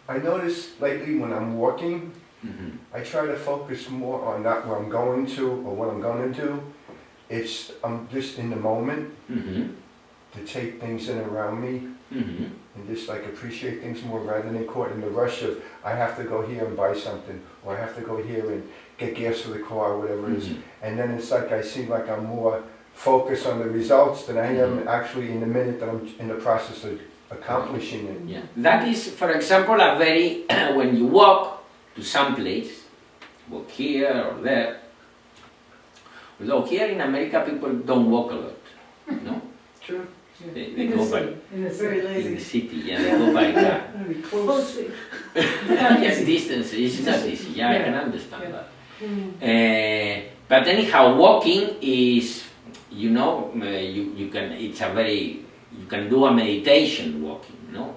Speaker 3: I notice lately when I'm walking,
Speaker 4: Mm-hmm.
Speaker 3: I try to focus more on not where I'm going to or what I'm going to do. I'm just in the moment
Speaker 4: Mm-hmm.
Speaker 3: to take things in around me
Speaker 4: Mm-hmm.
Speaker 3: and just like appreciate things more rather than caught in the rush of I have to go here and buy something or I have to go here and get gas for the car or whatever it is. And then it's like I seem like I'm more focused on the results than I am actually in the minute that I'm in the process of accomplishing it.
Speaker 4: Yeah. That is, for example, a very when you walk to some place, walk here or there. Although here in America people don't walk a lot, no?
Speaker 1: True.
Speaker 4: They
Speaker 2: In the
Speaker 4: go by
Speaker 2: city, in the
Speaker 1: Very
Speaker 2: city.
Speaker 4: in the
Speaker 1: lazy.
Speaker 4: city, yeah, they go by car.
Speaker 1: Very close.
Speaker 4: Yes, distance is not easy. Yeah, I can understand
Speaker 2: Yeah.
Speaker 4: that.
Speaker 1: Mm.
Speaker 4: But anyhow, walking is, you can. It's a very. You can do a meditation walking, no.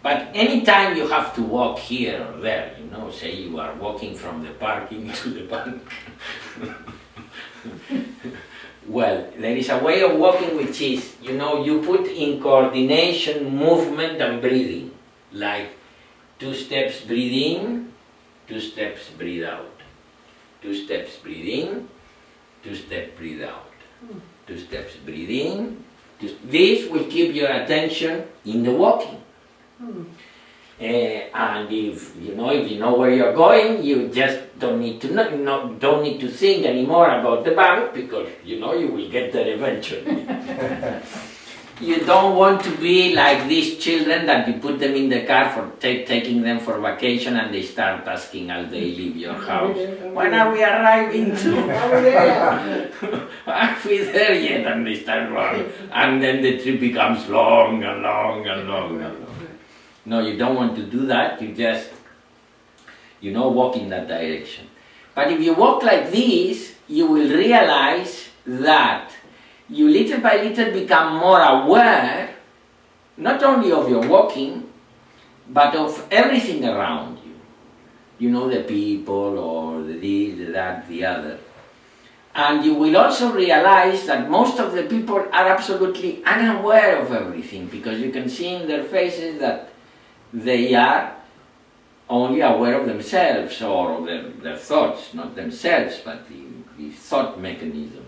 Speaker 4: But anytime you have to walk here or there, say you are walking from the parking to the bank. Well, there is a way of walking which is, you put in coordination, movement and breathing. Like 2 steps breathe in, 2 steps breathe out. 2 steps breathe in, 2 steps breathe out. 2 steps breathe in. This will keep your attention in the walking. And if you know where you're going, you just don't need to think anymore about the bank because you will get there eventually. You don't want to be like these children that you put them in the car for taking them for vacation and they start asking as they leave your house, when are we arriving to? Are we there yet? And they start running. And then the trip becomes long and long and long and long. No, you don't want to do that. You just, walk in that direction. But if you walk like this, you will realize that you little by little become more aware, not only of your walking, but of everything around you. The people or the this, the that, the other. And you will also realize that most of the people are absolutely unaware of everything because you can see in their faces that they are only aware of themselves or of their thoughts, not themselves, but the thought mechanisms.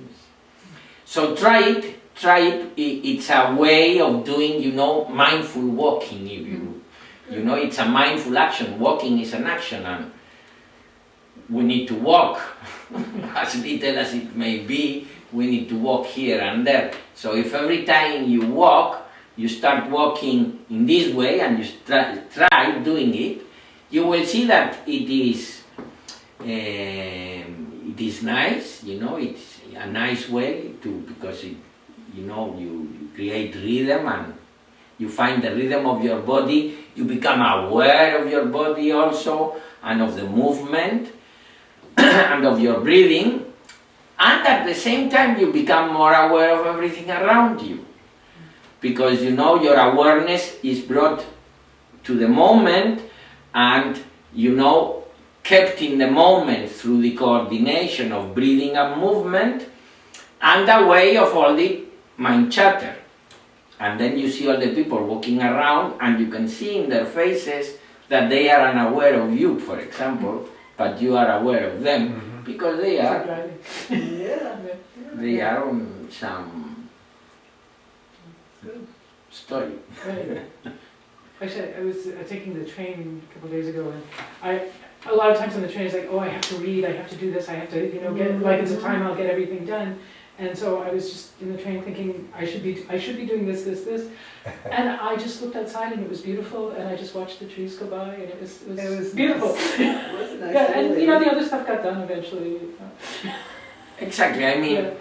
Speaker 4: So try it. It's a way of doing, mindful walking. It's a mindful action. Walking is an action, and we need to walk, as little as it may be. We need to walk here and there. So if every time you walk, you start walking in this way and you try doing it, you will see that it is, it is nice, you know, it's a nice way to, because it, you know, you create rhythm and you find the rhythm of your body, you become aware of your body also, and of the movement, and of your breathing, and at the same time you become more aware of everything around you. Because you know your awareness is brought to the moment, and you know, kept in the moment through the coordination of breathing and movement, and away of all the mind chatter. And then you see all the people walking around, and you can see in their faces that they are unaware of you, for example, but you are aware of them, because they
Speaker 2: It's like
Speaker 4: are,
Speaker 2: driving.
Speaker 1: Yeah.
Speaker 4: they are on some story.
Speaker 2: Right. Actually, I was taking the train a couple of days ago, and a lot of times on the train it's like, oh, I have to read, I have to do this, I have to, you know, get, like it's a time I'll get everything done. And so I was just in the train thinking, I should be doing this, and I just looked outside and it was beautiful, and I just watched the trees go by, and it was beautiful.
Speaker 1: Nice. It was a nice
Speaker 2: Yeah, and
Speaker 1: day.
Speaker 2: you know, the other stuff got done eventually.
Speaker 4: Exactly, I mean,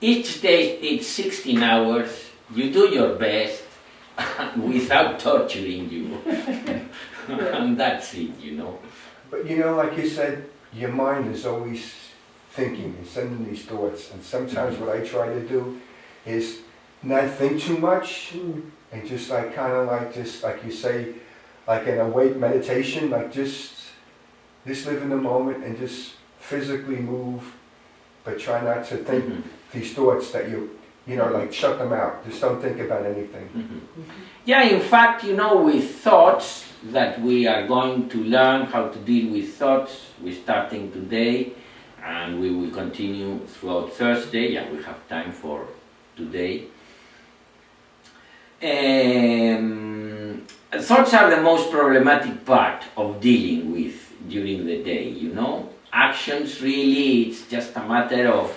Speaker 4: each day it's 16 hours, you do your best without torturing you, and that's it, you know.
Speaker 3: But you know, like you said, your mind is always thinking and sending these thoughts. And sometimes what I try to do is not think too much and just like kind of like just like you say, like an awake meditation, like just live in the moment and just physically move, but try not to think these thoughts that you know, like shut them out. Just don't think about anything.
Speaker 4: Yeah, in fact, you know, with thoughts that we are going to learn how to deal with thoughts, we're starting today, and we will continue throughout Thursday. Yeah, we have time for today. Thoughts are the most problematic part of dealing with during the day, you know. Actions, really, it's just a matter of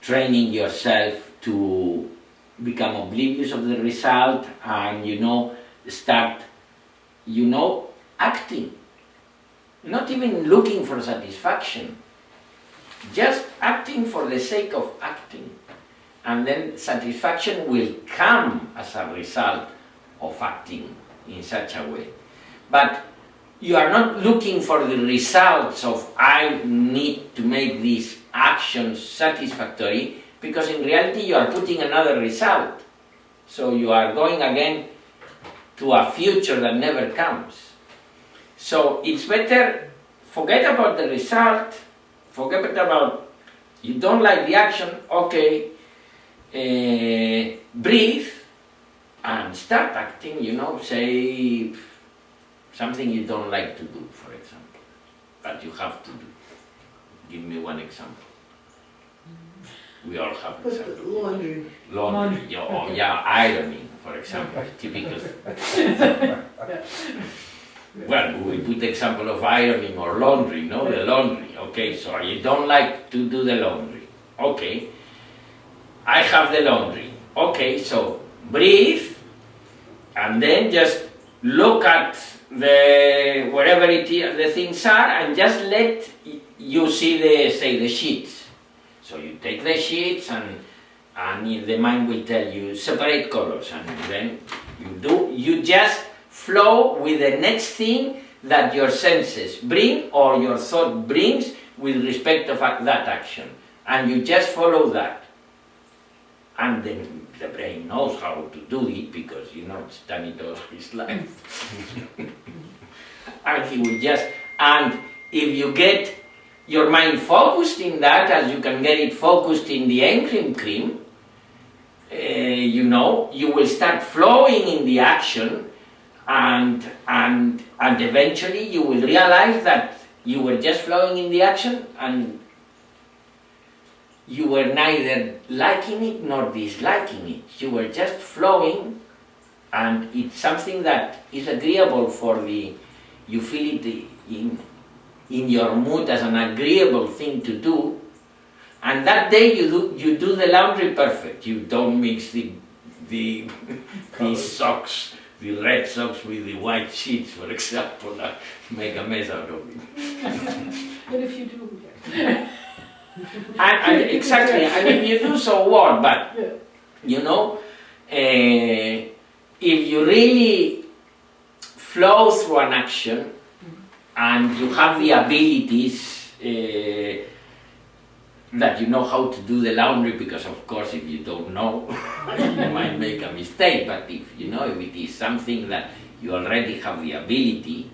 Speaker 4: training yourself to become oblivious of the result and, you know, start, you know, acting. Not even looking for satisfaction. Just acting for the sake of acting. And then satisfaction will come as a result of acting in such a way. But you are not looking for the results of I need to make these actions satisfactory, because in reality you are putting another result. So you are going again to a future that never comes. So it's better forget about the result, forget about, you don't like the action, okay, breathe and start acting, you know, say something you don't like to do, for example, but you have to do. Give me one example. We all have
Speaker 1: Put
Speaker 4: examples.
Speaker 1: the laundry.
Speaker 4: Laundry, yeah, or yeah, ironing, for example, typical. Well, we put the example of ironing or laundry, no? The laundry, okay, so you don't like to do the laundry, okay. I have the laundry, okay, so breathe, and then just look at the, wherever it is, the things are, and just let you see the, say, the sheets. So you take the sheets and the mind will tell you separate colors, and then you just flow with the next thing that your senses bring or your thought brings with respect to that action, and you just follow that. And then the brain knows how to do it, because you know it's done it all his life. And he will just, and if you get your mind focused in that, as you can get it focused in the cream, you know, you will start flowing in the action, and eventually you will realize that you were just flowing in the action and you were neither liking it nor disliking it. You were just flowing, and it's something that is agreeable for the, you feel it in your mood as an agreeable thing to do, and that day you do the laundry perfect. You don't mix the socks, the Red Sox with the white sheets, for example, and make a mess out of it.
Speaker 2: But if you do, yeah.
Speaker 4: And exactly, I mean, you do so what, but
Speaker 2: Yeah.
Speaker 4: you know, if you really flow through an action and you have the abilities that you know how to do the laundry, because of course if you don't know, you might make a mistake, but if you know, if it is something that you already have the ability,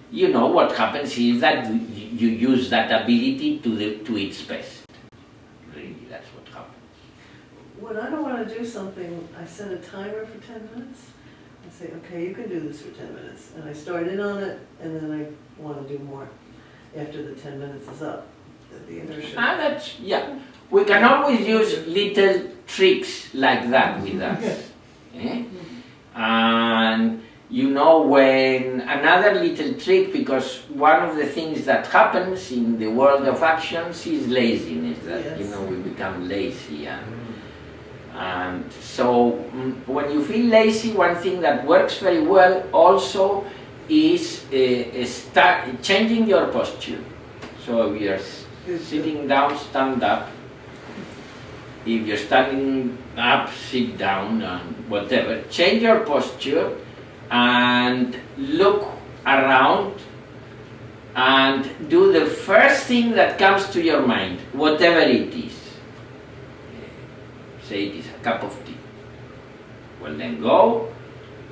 Speaker 4: you know what happens is that you use that ability to its best. Really, that's what happens.
Speaker 1: When I don't want to do something, I set a timer for 10 minutes. I say, okay, you can do this for 10 minutes. And I start in on it, and then I want to do more after the 10 minutes is up. The inertia.
Speaker 4: That's, yeah. We can always use little tricks like that with us. Eh? And you know, when another little trick, because one of the things that happens in the world of actions is laziness, that you know, we become lazy, and so when you feel lazy, one thing that works very well also is start changing your posture. So if you're sitting down, stand up. If you're standing up, sit down, and whatever. Change your posture and look around and do the first thing that comes to your mind, whatever it is. Say it is a cup of tea. Well, then go,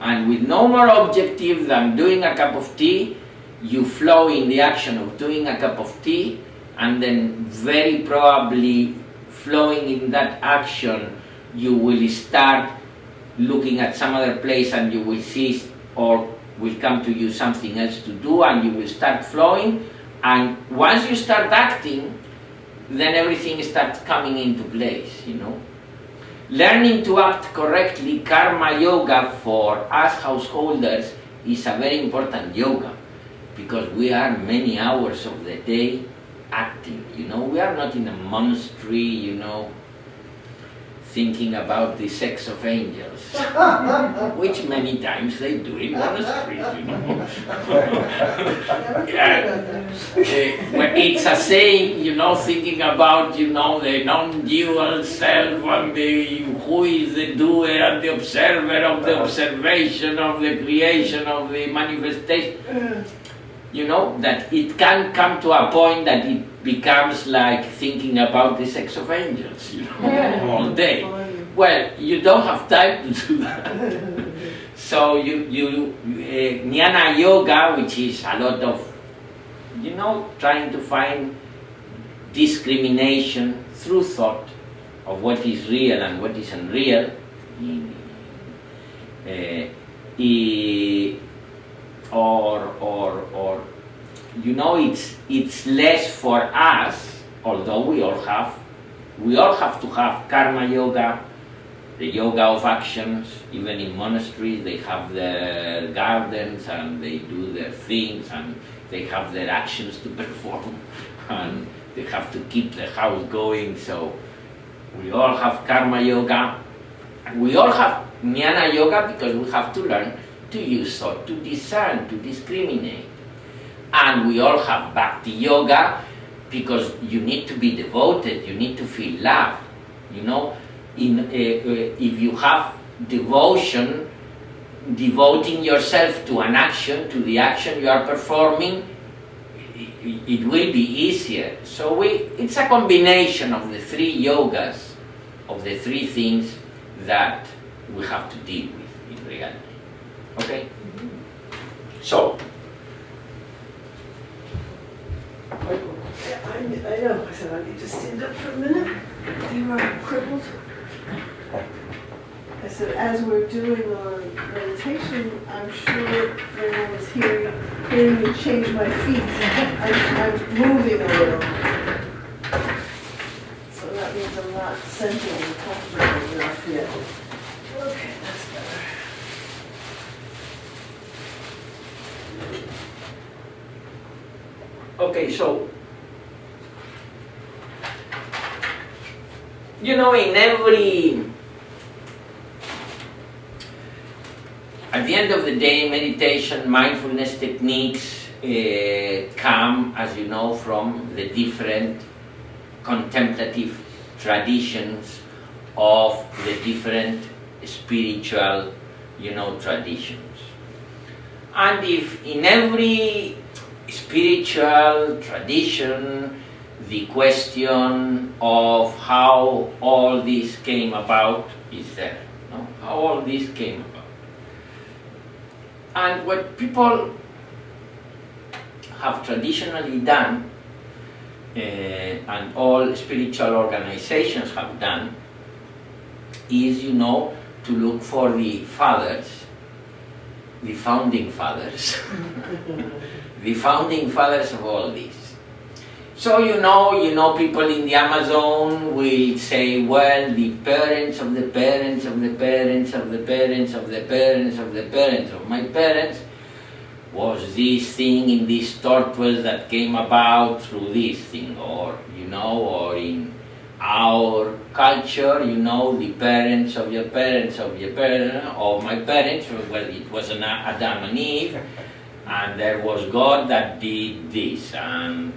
Speaker 4: and with no more objective than doing a cup of tea, you flow in the action of doing a cup of tea, and then very probably flowing in that action, you will start looking at some other place and you will see, or will come to you something else to do, and you will start flowing, and once you start acting, then everything starts coming into place, you know. Learning to act correctly, karma yoga for us householders is a very important yoga, because we are many hours of the day acting, you know. We are not in a monastery, you know, thinking about the sex of angels, which many times they do in monasteries, you know. When it's a saying, you know, thinking about, you know, the non-dual self and who is the doer and the observer of the observation of the creation of the manifestation. You know, that it can come to a point that it becomes like thinking about the sex of angels, you know, all day. Well, you don't have time to do that. So Jnana Yoga, which is a lot of, you know, trying to find discrimination through thought of what is real and what is unreal, or you know, it's less for us, although we all have to have karma yoga, the yoga of actions. Even in monasteries they have their gardens and they do their things and they have their actions to perform and they have to keep the house going. So we all have karma yoga. We all have jnana yoga because we have to learn to use thought, to discern, to discriminate. And we all have bhakti yoga because you need to be devoted, you need to feel love. You know, if you have devotion, devoting yourself to an action, to the action you are performing, it will be easier. So it's a combination of the three yogas, of the three things that we have to deal with in reality. Okay? So,
Speaker 1: I know, I said I need to stand up for a minute. They were crippled. I said, as we're doing our meditation, I'm sure everyone was hearing me change my feet. I'm moving a little. So that means I'm not centered and comfortable enough yet. Okay, that's better.
Speaker 4: okay, so, you know, at the end of the day, meditation, mindfulness techniques come, as you know, from the different contemplative traditions of the different spiritual, traditions. And if in every spiritual tradition the question of how all this came about is there, no? How all this came about. And what people have traditionally done, and all spiritual organizations have done, is, to look for the fathers, the founding fathers, the founding fathers of all this. So people in the Amazon will say, well, the parents of the parents of the parents of the parents of the parents of the parents of my parents was this thing in this tortoise that came about through this thing, or in our culture, the parents of your parents of your parents, or my parents, well, it was Adam and Eve, and there was God that did this, and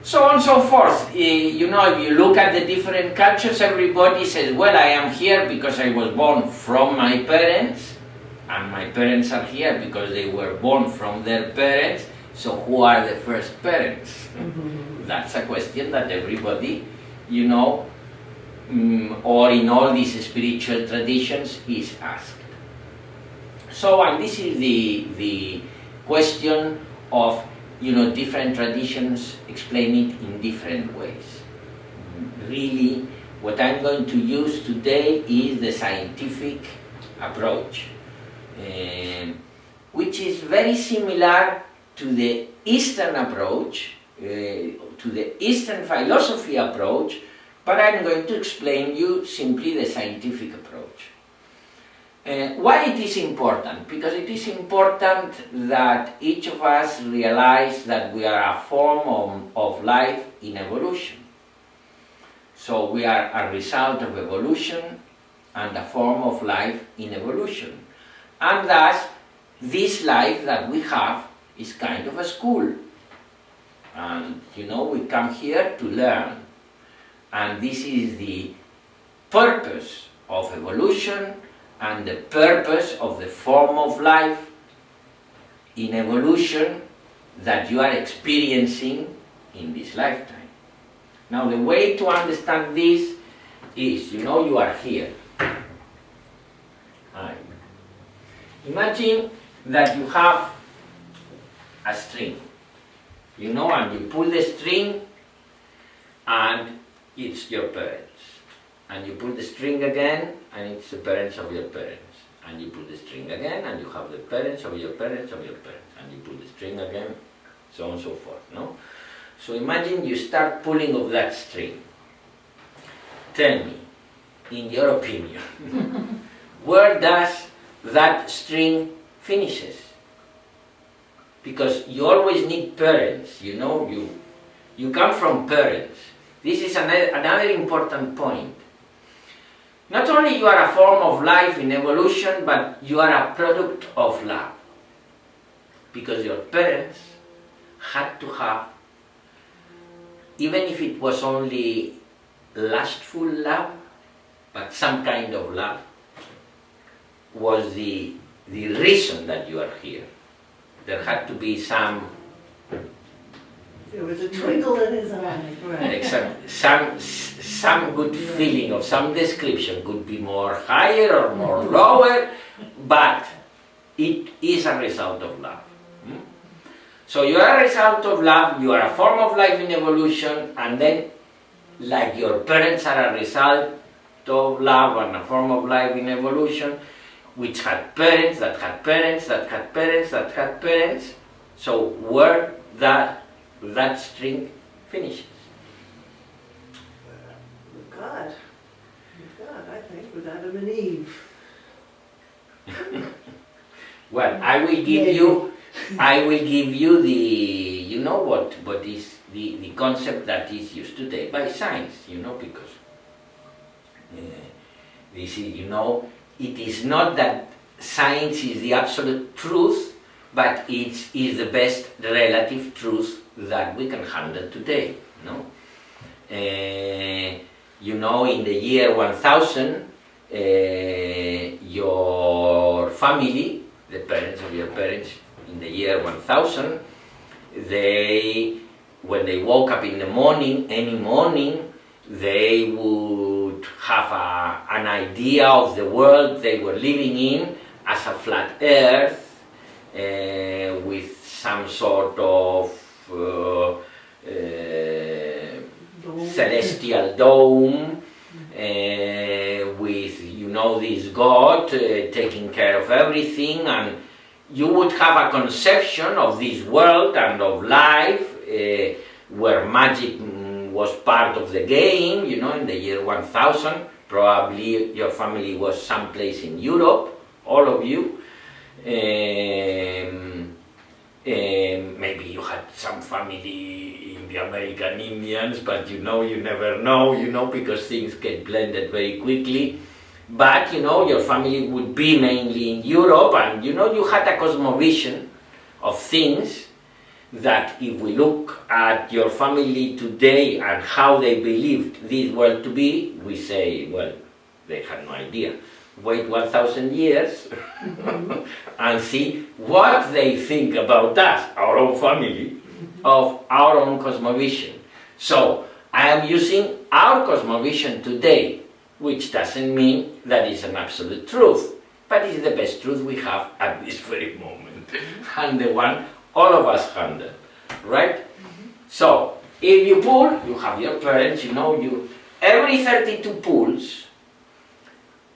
Speaker 4: so on and so forth. If you look at the different cultures, everybody says, well, I am here because I was born from my parents, and my parents are here because they were born from their parents, so who are the first parents? That's a question that everybody, or in all these spiritual traditions is asked. So, and this is the question of, different traditions explain it in different ways. Really, what I'm going to use today is the scientific approach, which is very similar to the Eastern approach, to the Eastern philosophy approach, but I'm going to explain you simply the scientific approach. Why it is important? Because it is important that each of us realize that we are a form of life in evolution. So we are a result of evolution and a form of life in evolution. And thus, this life that we have is kind of a school. And we come here to learn. And this is the purpose of evolution and the purpose of the form of life in evolution that you are experiencing in this lifetime. Now, the way to understand this is, you are here. Imagine that you have a string, and you pull the string and it's your parents. And you pull the string again and it's the parents of your parents. And you pull the string again and you have the parents of your parents of your parents. And you pull the string again, so on and so forth, no? So imagine you start pulling of that string. Tell me, in your opinion, where does that string finishes? Because you always need parents, you come from parents. This is another important point. Not only you are a form of life in evolution, but you are a product of love. Because your parents had to have, even if it was only lustful love, but some kind of love, was the reason that you are here. There had to be some...
Speaker 1: There was a twinkle in his eye.
Speaker 4: Right. Some good feeling of some description, could be more higher or more lower, but it is a result of love. So you are a result of love, you are a form of life in evolution, and then, like your parents are a result of love and a form of life in evolution, which had parents, that had parents, that had parents, that had parents. So where that string finishes.
Speaker 1: With God, I think, with Adam and Eve.
Speaker 4: Well, I will give you the, what is the concept that is used today by science, because this is, it is not that science is the absolute truth, but it is the best relative truth that we can handle today. No? You know, in the year 1000, your family, the parents of your parents, in the year 1000, when they woke up in the morning, any morning, they would have an idea of the world they were living in as a flat earth, with some sort of celestial dome, with, you know, this God taking care of everything, and you would have a conception of this world and of life where magic was part of the game, you know, in the year 1000. Probably your family was someplace in Europe, all of you. Maybe you had some family in the American Indians, but you know, you never know, you know, because things get blended very quickly. But, you know, your family would be mainly in Europe, and, you know, you had a cosmovision of things that, if we look at your family today and how they believed this world to be, we say, well, they had no idea. Wait 1000 years and see what they think about us, our own family, of our own cosmovision. So, I am using our cosmovision today, which doesn't mean that it's an absolute truth, but it's the best truth we have at this very moment, and the one all of us handle, right? So, if you pull, you have your parents, you know, every 32 pulls,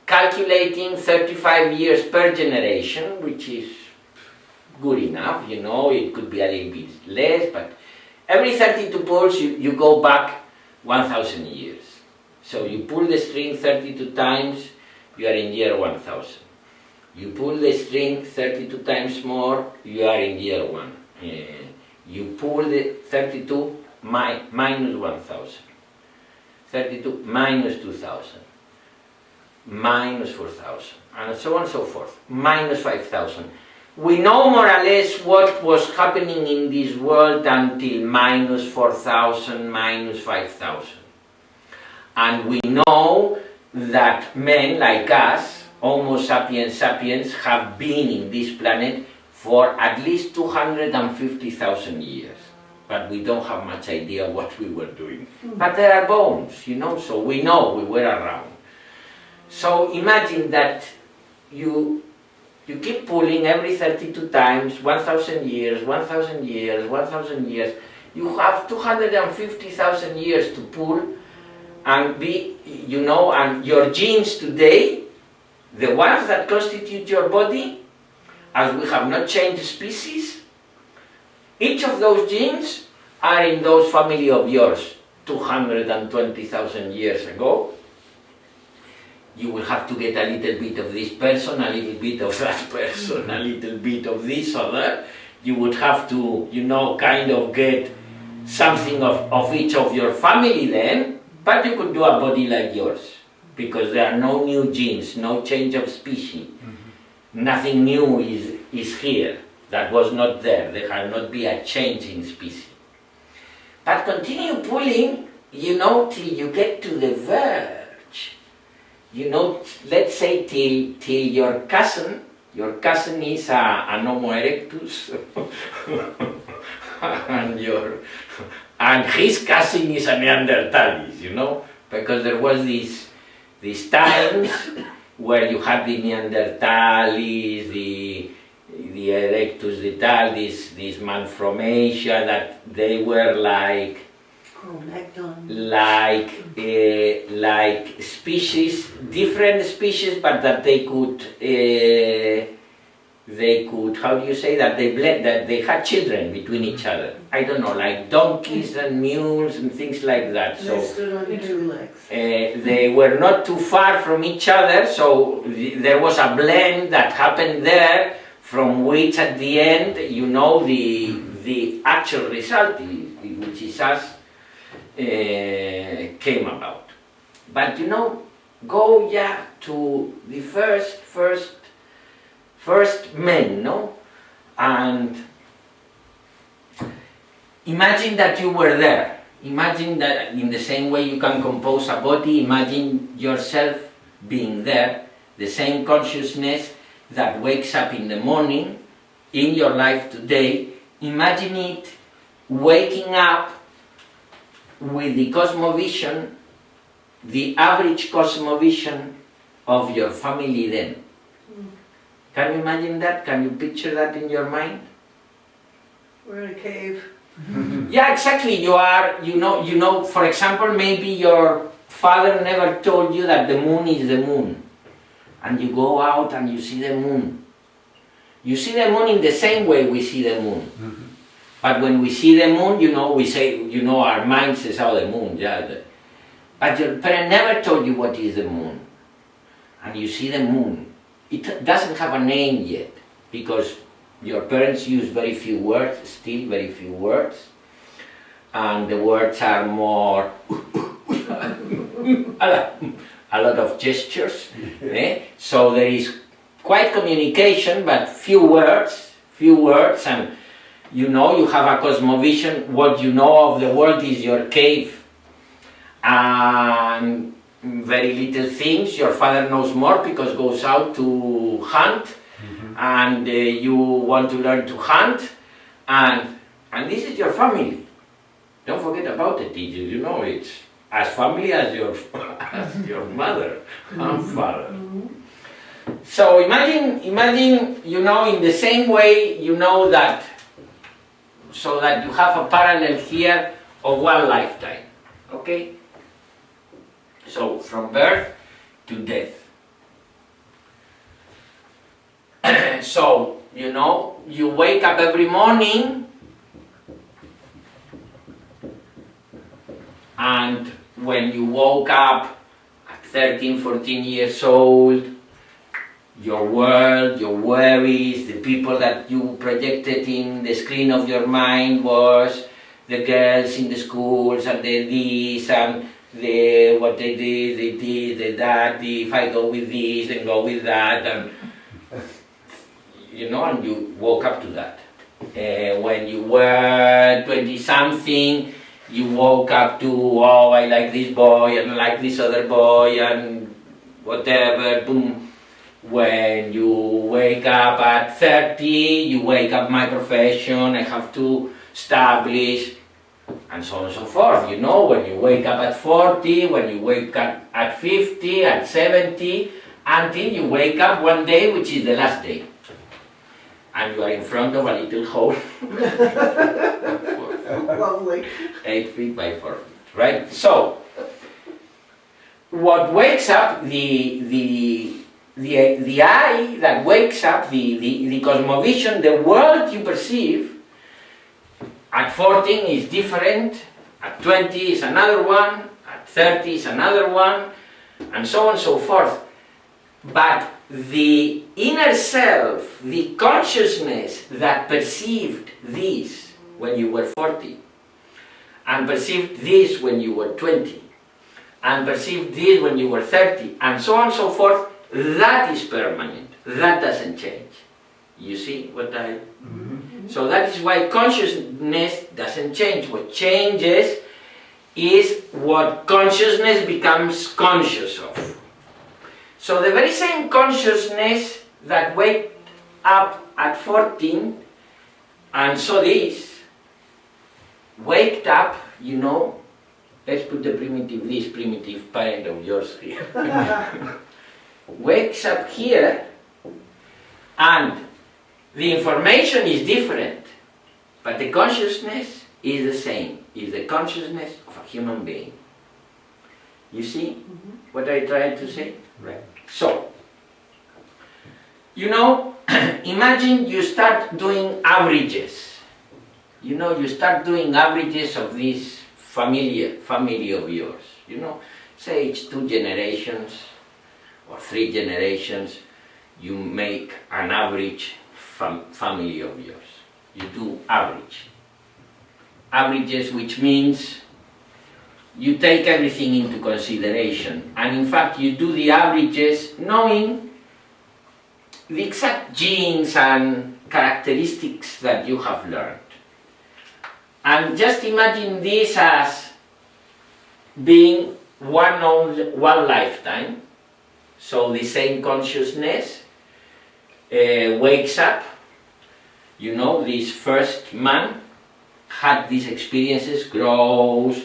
Speaker 4: calculating 35 years per generation, which is good enough, you know, it could be a little bit less, but every 32 pulls, you go back 1000 years. So you pull the string 32 times, you are in year 1000. You pull the string 32 times more, you are in year 1. You pull the 32 minus 1000. 32 minus 2000. Minus 4000. And so on and so forth. Minus 5000. We know more or less what was happening in this world until minus 4000, minus 5000. And we know that men like us, Homo sapiens sapiens, have been in this planet for at least 250,000 years. But we don't have much idea what we were doing. But there are bones, you know, so we know we were around. So imagine that you keep pulling every 32 times, 1000 years, 1000 years, 1000 years. You have 250,000 years to pull and be, you know, and your genes today, the ones that constitute your body, as we have not changed species, each of those genes are in those family of yours 220,000 years ago. You will have to get a little bit of this person, a little bit of that person, a little bit of this other. You would have to, you know, kind of get something of each of your family then, but you could do a body like yours, because there are no new genes, no change of species. Nothing new is here that was not there. There can not be a change in species. But continue pulling, you know, till you get to the verge. You know, let's say till your cousin is an Homo erectus, and his cousin is a Neanderthalis, you know, because there was these times where you had the Neanderthalis, the Erectus, the tal, this man from Asia, that they were like species, different species, but that they could, how do you say that, they bled, that they had children between each other. I don't know, like donkeys and mules and things like that. So
Speaker 1: they stood on 2 legs.
Speaker 4: They were not too far from each other, so there was a blend that happened there, from which at the end, you know, the actual result, which is us, came about. But you know, go to the first first men, no? And imagine that you were there. Imagine that in the same way you can compose a body, imagine yourself being there, the same consciousness that wakes up in the morning in your life today. Imagine it waking up with the cosmovision, the average cosmovision of your family then. Can you imagine that? Can you picture that in your mind?
Speaker 1: We're in a cave.
Speaker 4: Yeah, exactly. You are, you know, for example, maybe your father never told you that the moon is the moon. And you go out and you see the moon. You see the moon in the same way we see the moon.
Speaker 3: Mm-hmm.
Speaker 4: But when we see the moon, you know, we say, you know, our mind says, oh, the moon, yeah. But your parent never told you what is the moon. And you see the moon. It doesn't have a name yet, because your parents use very few words, still very few words. And the words are more a lot of gestures. So there is quite communication, but few words, and you know, you have a cosmovision. What you know of the world is your cave, and very little things. Your father knows more because goes out to hunt, and you want to learn to hunt, and this is your family. Don't forget about it. You know, it's as family as your as your mother and father. So imagine, you know, in the same way, you know that, so that you have a parallel here of one lifetime, okay? So from birth to death. So, you know, you wake up every morning, and when you woke up at 13, 14 years old, your world, your worries, the people that you projected in the screen of your mind was the girls in the schools and the this and the what they did, the that, if I go with this and go with that, and you know, and you woke up to that. When you were 20-something, you woke up to, oh, I like this boy and I like this other boy and whatever, boom. When you wake up at 30, you wake up my profession, I have to establish, and so on and so forth. You know, when you wake up at 40, when you wake up at 50, at 70, until you wake up one day, which is the last day. And you are in front of a little hole.
Speaker 1: Lovely.
Speaker 4: 8 feet by 4 feet, right? So, what wakes up the eye that wakes up, the cosmovision, the world you perceive, at 14 is different, at 20 is another one, at 30 is another one, and so on and so forth. But the inner self, the consciousness that perceived this when you were 40, and perceived this when you were 20, and perceived this when you were 30, and so on and so forth, that is permanent. That doesn't change. You see what I... So that is why consciousness doesn't change. What changes is what consciousness becomes conscious of. So the very same consciousness that waked up at 14 and saw this, waked up, you know, let's put the this primitive parent of yours here. Wakes up here, and the information is different, but the consciousness is the same, is the consciousness of a human being. You see what I tried to say? Right. So, you know, imagine you start doing averages. You know, you start doing averages of this family of yours. You know, say it's 2 generations or 3 generations, you make an average family of yours. You do average. Averages, which means you take everything into consideration. And in fact, you do the averages knowing the exact genes and characteristics that you have learned. And just imagine this as being one lifetime. So the same consciousness wakes up. You know, this first man had these experiences, grows,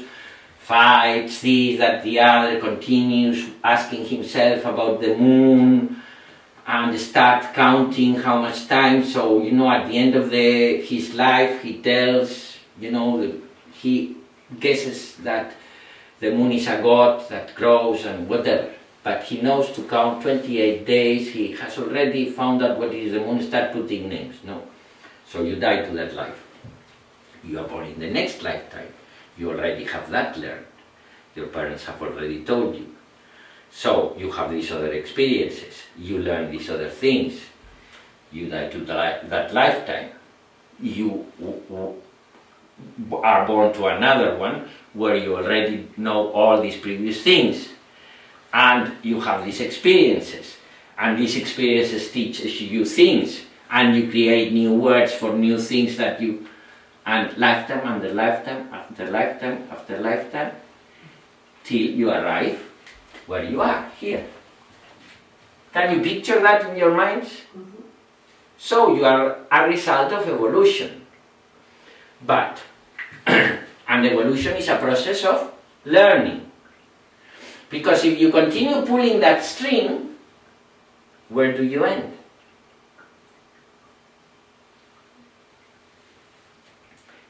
Speaker 4: fights, this, that, the other, continues asking himself about the moon, and start counting how much time. So, you know, at the end of his life, he tells, you know, he guesses that the moon is a god that grows and whatever. But he knows to count 28 days. He has already found out what is the moon, start putting names, no? So you die to that life. You are born in the next lifetime. You already have that learned. Your parents have already told you. So you have these other experiences. You learn these other things. You die to that lifetime. You are born to another one where you already know all these previous things. And you have these experiences. And these experiences teach you things. And you create new words for new things that you... And lifetime after lifetime after lifetime after lifetime, till you arrive where you are, here. Can you picture that in your minds?
Speaker 1: Mm-hmm.
Speaker 4: So you are a result of evolution. But, and evolution is a process of learning. Because if you continue pulling that string, where do you end?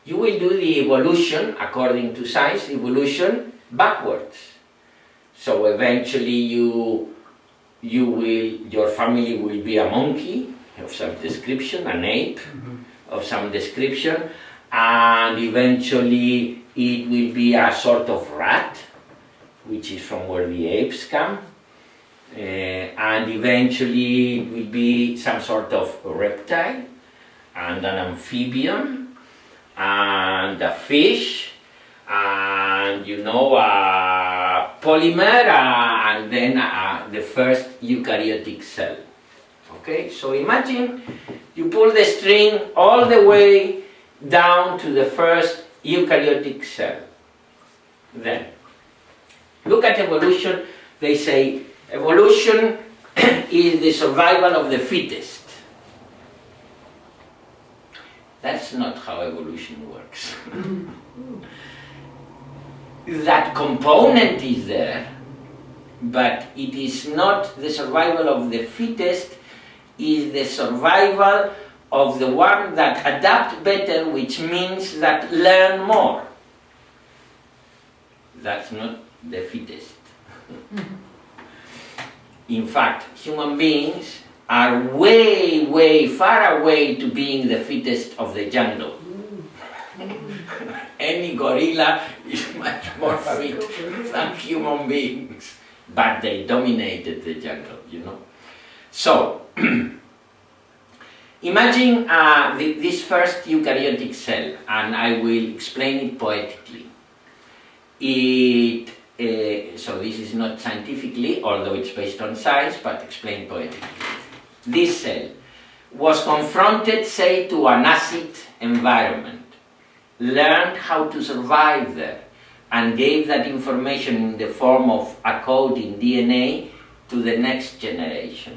Speaker 4: You will do the evolution, according to science, evolution backwards. So eventually your family will be a monkey of some description, an ape of some description, and eventually it will be a sort of rat, which is from where the apes come, and eventually it will be some sort of reptile, and an amphibian, and a fish, and you know, a polymer, and then the first eukaryotic cell. Okay, so imagine you pull the string all the way down to the first eukaryotic cell. Then, look at evolution. They say evolution is the survival of the fittest. That's not how evolution works. That component is there, but it is not the survival of the fittest, is the survival of the one that adapt better, which means that learn more. That's not the fittest. In fact, human beings are way, way far away to being the fittest of the jungle. Any gorilla is much more fit than human beings, but they dominated the jungle, you know. So, imagine this first eukaryotic cell, and I will explain it poetically. So this is not scientifically, although it's based on science, but explained poetically. This cell was confronted, say, to an acid environment, learned how to survive there, and gave that information in the form of a code in DNA to the next generation,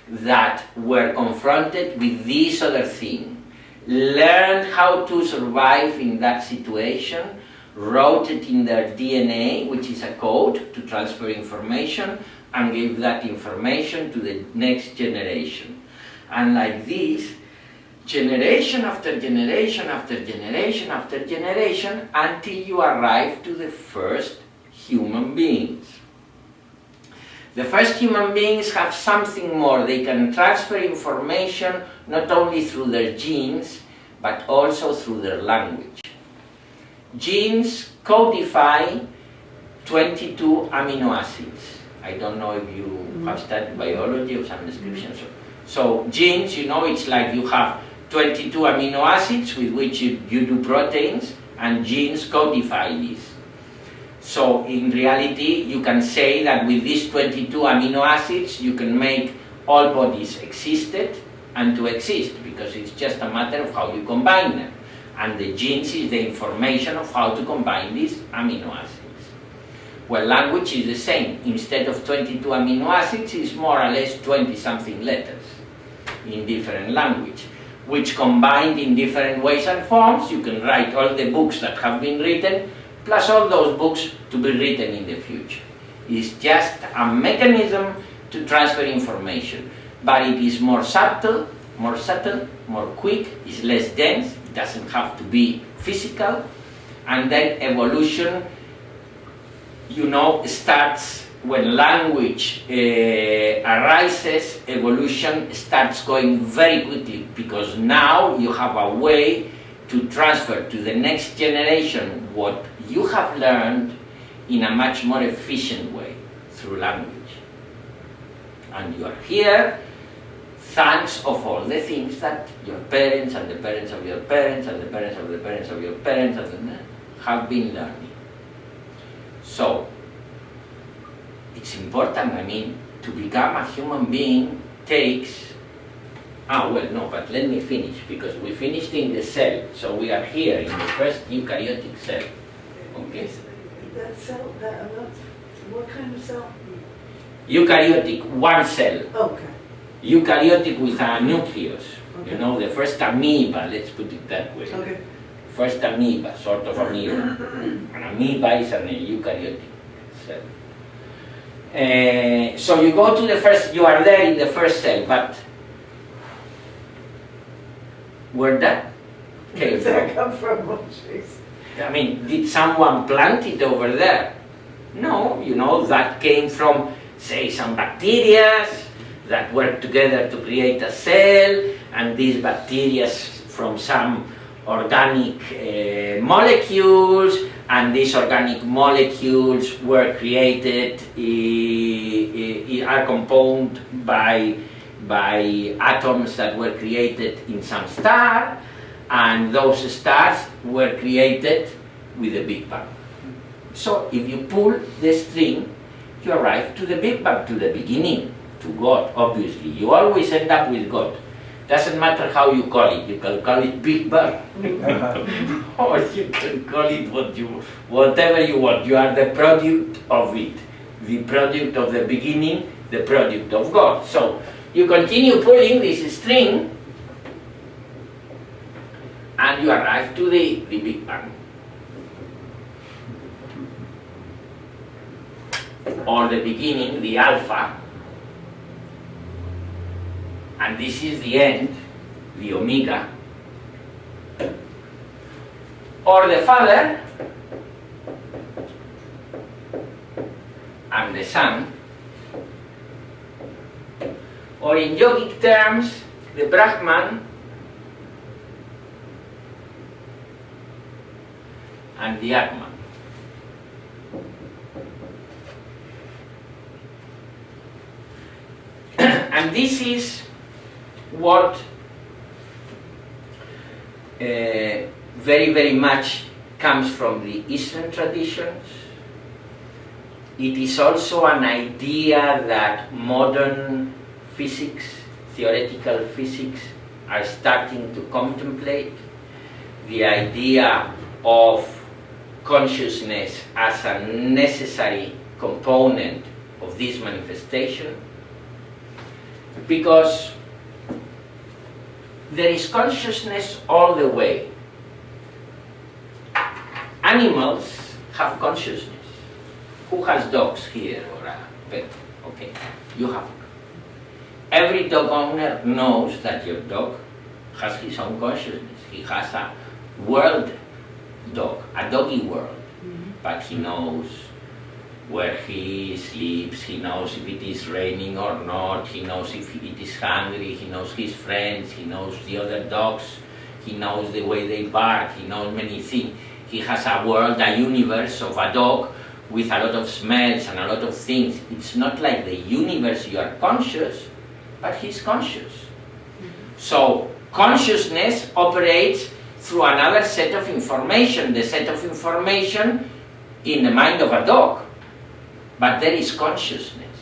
Speaker 4: that were confronted with this other thing, learned how to survive in that situation, wrote it in their DNA, which is a code to transfer information, and gave that information to the next generation. And like this, generation after generation after generation after generation, until you arrive to the first human beings. The first human beings have something more. They can transfer information not only through their genes, but also through their language. Genes codify 22 amino acids. I don't know if you have studied biology or some descriptions. So genes, you know, it's like you have 22 amino acids with which you do proteins, and genes codify these. So in reality, you can say that with these 22 amino acids, you can make all bodies existed and to exist, because it's just a matter of how you combine them. And the genes is the information of how to combine these amino acids. Well, language is the same. Instead of 22 amino acids, it's more or less 20-something letters in different language, which combined in different ways and forms, you can write all the books that have been written, plus all those books to be written in the future. It's just a mechanism to transfer information, but it is more subtle, more quick, it's less dense, it doesn't have to be physical, and then evolution, you know, starts when language arises. Evolution starts going very quickly, because now you have a way to transfer to the next generation what you have learned in a much more efficient way through language. And you are here thanks of all the things that your parents and the parents of your parents and the parents of the parents of your parents have been learning. So, it's important, I mean, to become a human being takes... well, no, but let me finish, because we finished in the cell, so we are here in the first eukaryotic cell. Okay?
Speaker 1: That cell, what kind of cell?
Speaker 4: Eukaryotic, one cell.
Speaker 1: Okay.
Speaker 4: Eukaryotic with a nucleus.
Speaker 1: Okay.
Speaker 4: You know, the first amoeba, let's put it that way.
Speaker 1: Okay.
Speaker 4: First amoeba, sort of amoeba. An amoeba is an eukaryotic cell. So you go to the first, you are there in the first cell, but where that came
Speaker 1: Where did that
Speaker 4: from?
Speaker 1: come from? Oh, jeez.
Speaker 4: I mean, did someone plant it over there? No, you know, that came from, say, some bacteria that work together to create a cell, and these bacteria from some organic molecules, and these organic molecules were created, are composed by atoms that were created in some star, and those stars were created with the Big Bang. So if you pull the string, you arrive to the Big Bang, to the beginning, to God, obviously. You always end up with God. Doesn't matter how you call it. You can call it Big Bang, or you can call it whatever you want. You are the product of it, the product of the beginning, the product of God. So you continue pulling this string, and you arrive to the Big Bang. Or the beginning, the alpha, and this is the end, the omega, or the Father and the Son, or in yogic terms, the Brahman and the Atman. And this is what very, very much comes from the Eastern traditions. It is also an idea that modern physics, theoretical physics, are starting to contemplate. The idea of consciousness as a necessary component of this manifestation, because there is consciousness all the way. Animals have consciousness. Who has dogs here or a pet? Okay, you have. Every dog owner knows that your dog has his own consciousness. He has a world dog, a doggy world, but he knows where he sleeps, he knows if it is raining or not, he knows if it is hungry, he knows his friends, he knows the other dogs, he knows the way they bark, he knows many things. He has a world, a universe of a dog with a lot of smells and a lot of things. It's not like the universe you are conscious, but he's conscious. So consciousness operates through another set of information, the set of information in the mind of a dog. But there is consciousness.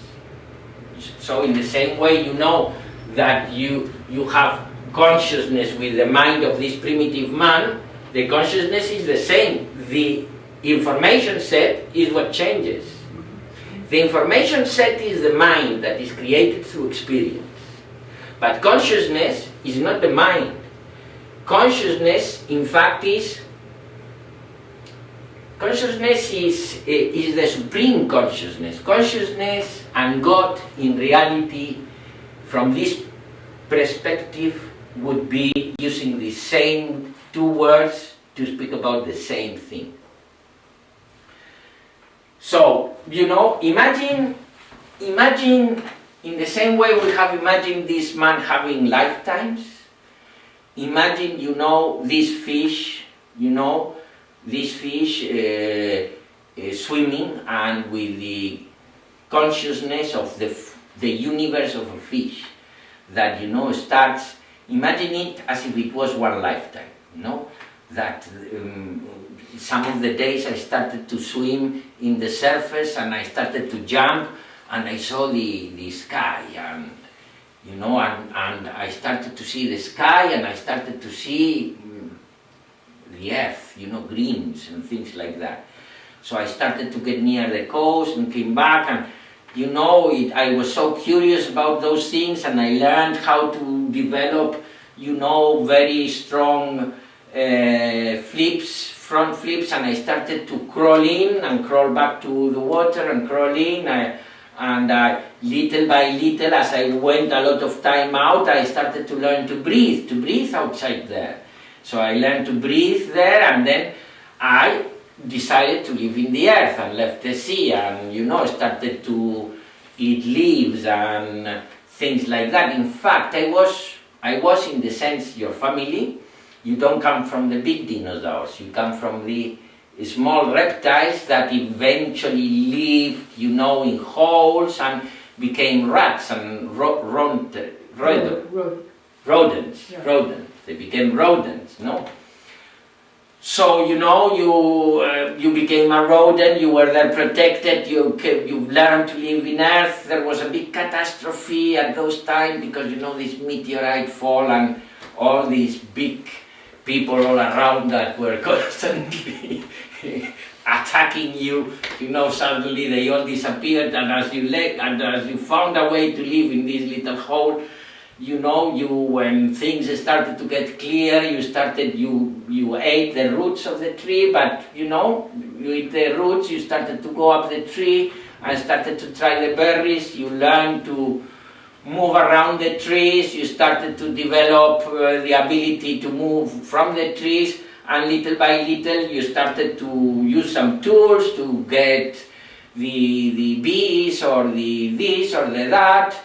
Speaker 4: So in the same way, you know that you have consciousness with the mind of this primitive man, the consciousness is the same. The information set is what changes. The information set is the mind that is created through experience. But consciousness is not the mind. Consciousness, in fact, is the supreme consciousness. Consciousness and God, in reality, from this perspective, would be using the same two words to speak about the same thing. So, you know, imagine in the same way we have imagined this man having lifetimes. Imagine, you know, this fish, swimming and with the consciousness of the universe of a fish that, you know, starts. Imagine it as if it was one lifetime, you know, that some of the days I started to swim in the surface and I started to jump and I saw the sky and, you know, and I started to see the sky and I started to see the earth, you know, greens and things like that. So I started to get near the coast and came back and, you know, I was so curious about those things and I learned how to develop, you know, very strong front flips, and I started to crawl in and crawl back to the water and crawl in and little by little, as I went a lot of time out, I started to learn to breathe outside there. So I learned to breathe there, and then I decided to live in the earth and left the sea and, you know, started to eat leaves and things like that. In fact, I was in the sense your family. You don't come from the big dinosaurs, you come from the small reptiles that eventually lived, you know, in holes and became rats and rodents. They became rodents, no? So, you know, you became a rodent, you were there protected, you learned to live in Earth. There was a big catastrophe at those times because, you know, this meteorite fall and all these big people all around that were constantly attacking you, you know, suddenly they all disappeared, and as you found a way to live in this little hole, you know, when things started to get clear, you ate the roots of the tree, but, you know, you eat the roots, you started to go up the tree and started to try the berries, you learned to move around the trees, you started to develop the ability to move from the trees, and little by little you started to use some tools to get the bees or the this or the that.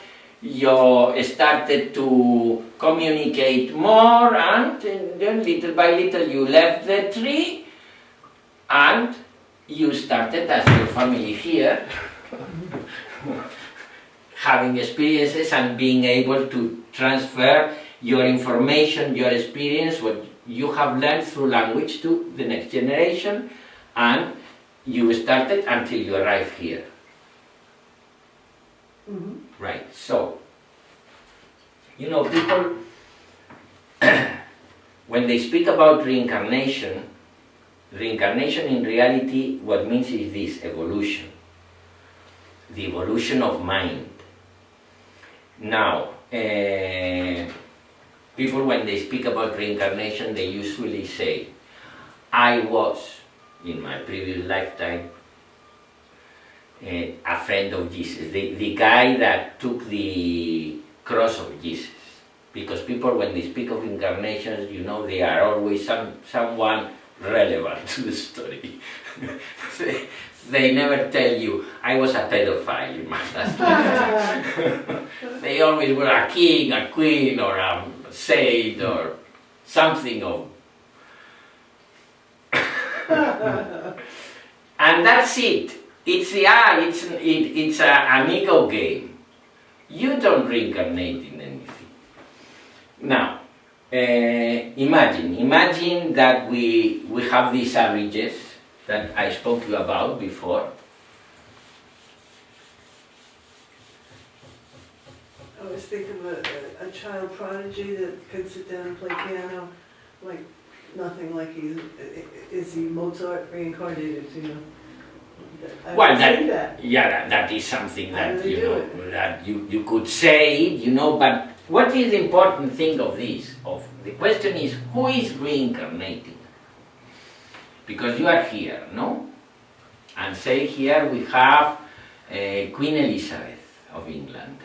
Speaker 4: You started to communicate more, and then little by little you left the tree and you started, as your family here, having experiences and being able to transfer your information, your experience, what you have learned through language to the next generation, and you started until you arrive here.
Speaker 1: Mm-hmm.
Speaker 4: Right, so, you know, people, when they speak about reincarnation in reality, what means is this, evolution. The evolution of mind. Now, people when they speak about reincarnation, they usually say, I was, in my previous lifetime, a friend of Jesus, the guy that took the cross of Jesus. Because people, when they speak of incarnations, you know, they are always someone relevant to the story. They never tell you, I was a pedophile in my last life. They always were a king, a queen, or a saint, or something of... And that's it. It's an ego game. You don't reincarnate in anything. Now, imagine that we have these averages that I spoke to you about before.
Speaker 1: always think of a child prodigy that could sit down and play piano like nothing, like is he Mozart reincarnated, you know?
Speaker 4: Well,
Speaker 1: I see that.
Speaker 4: Yeah, that is something
Speaker 1: How
Speaker 4: that
Speaker 1: do they
Speaker 4: you
Speaker 1: do
Speaker 4: know
Speaker 1: it?
Speaker 4: that you could say, you know. But what is the important thing of this? Of the question is who is reincarnating? Because you are here, no? And say here we have Queen Elizabeth of England,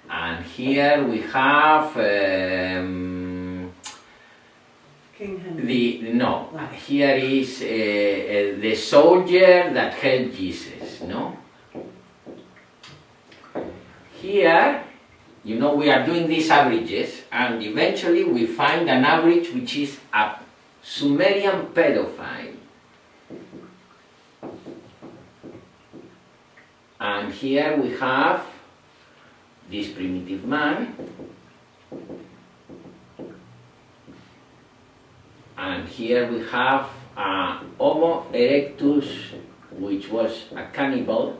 Speaker 4: and here we have.
Speaker 1: King Henry.
Speaker 4: Here is the soldier that helped Jesus, no? Here, you know, we are doing these averages, and eventually we find an average which is a Sumerian pedophile. And here we have this primitive man. And here we have Homo erectus, which was a cannibal.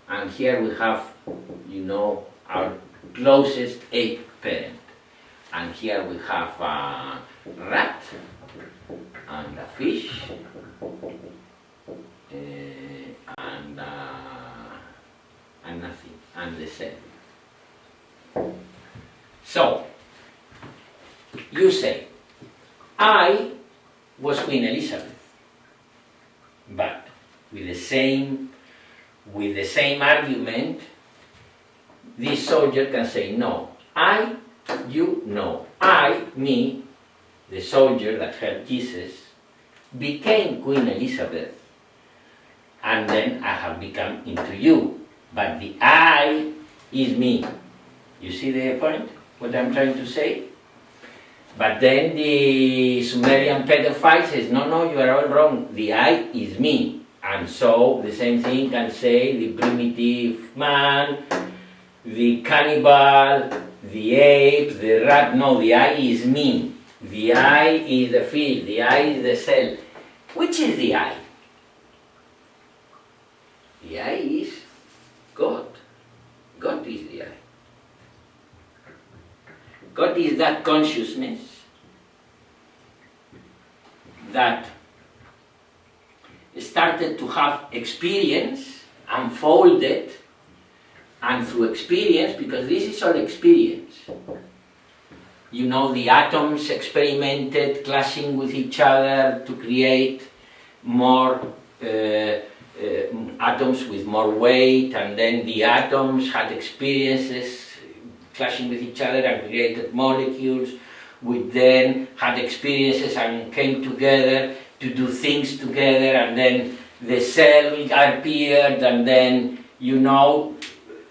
Speaker 4: And here we have, you know, our closest ape parent. And here we have a rat and a fish and nothing, and the cell. So, you say, I was Queen Elizabeth, but with the same argument, this soldier can say, no, I, you, no. I, me, the soldier that helped Jesus, became Queen Elizabeth, and then I have become into you. But the I is me. You see the point? What I'm trying to say? But then the Sumerian pedophile says, no, you are all wrong. The I is me. And so the same thing can say the primitive man, the cannibal, the ape, the rat. No, the I is me. The I is the fish. The I is the cell. Which is the I? The I is God. God is the I. God is that consciousness that started to have experience, unfolded, and through experience, because this is all experience. You know, the atoms experimented clashing with each other to create more atoms with more weight, and then the atoms had experiences clashing with each other and created molecules, which then had experiences and came together to do things together, and then the cell appeared, and then, you know,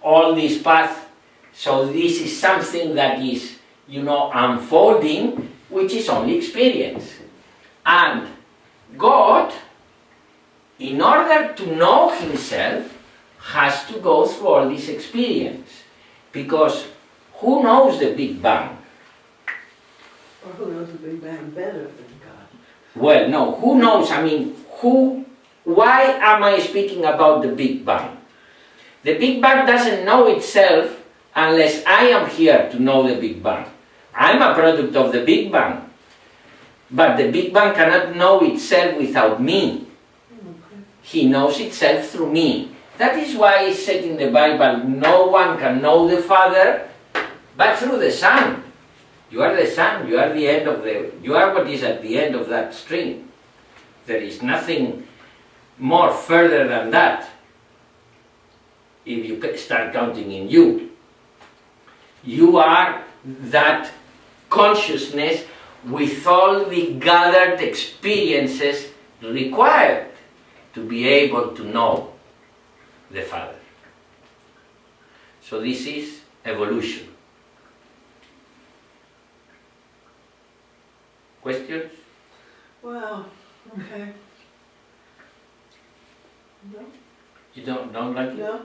Speaker 4: all this path. So this is something that is, you know, unfolding, which is only experience. And God, in order to know himself, has to go through all this experience. Because who knows the Big Bang?
Speaker 1: Or who knows the Big Bang better than God?
Speaker 4: Well, no, who knows? I mean, why am I speaking about the Big Bang? The Big Bang doesn't know itself unless I am here to know the Big Bang. I'm a product of the Big Bang. But the Big Bang cannot know itself without me.
Speaker 1: Okay.
Speaker 4: He knows itself through me. That is why it's said in the Bible, no one can know the Father but through the Son. You are the Son, you are the end of you are what is at the end of that string. There is nothing more further than that. If you start counting in you. You are that consciousness with all the gathered experiences required to be able to know the Father. So this is evolution. Questions?
Speaker 1: Wow, okay. No?
Speaker 4: You don't like it?
Speaker 1: No,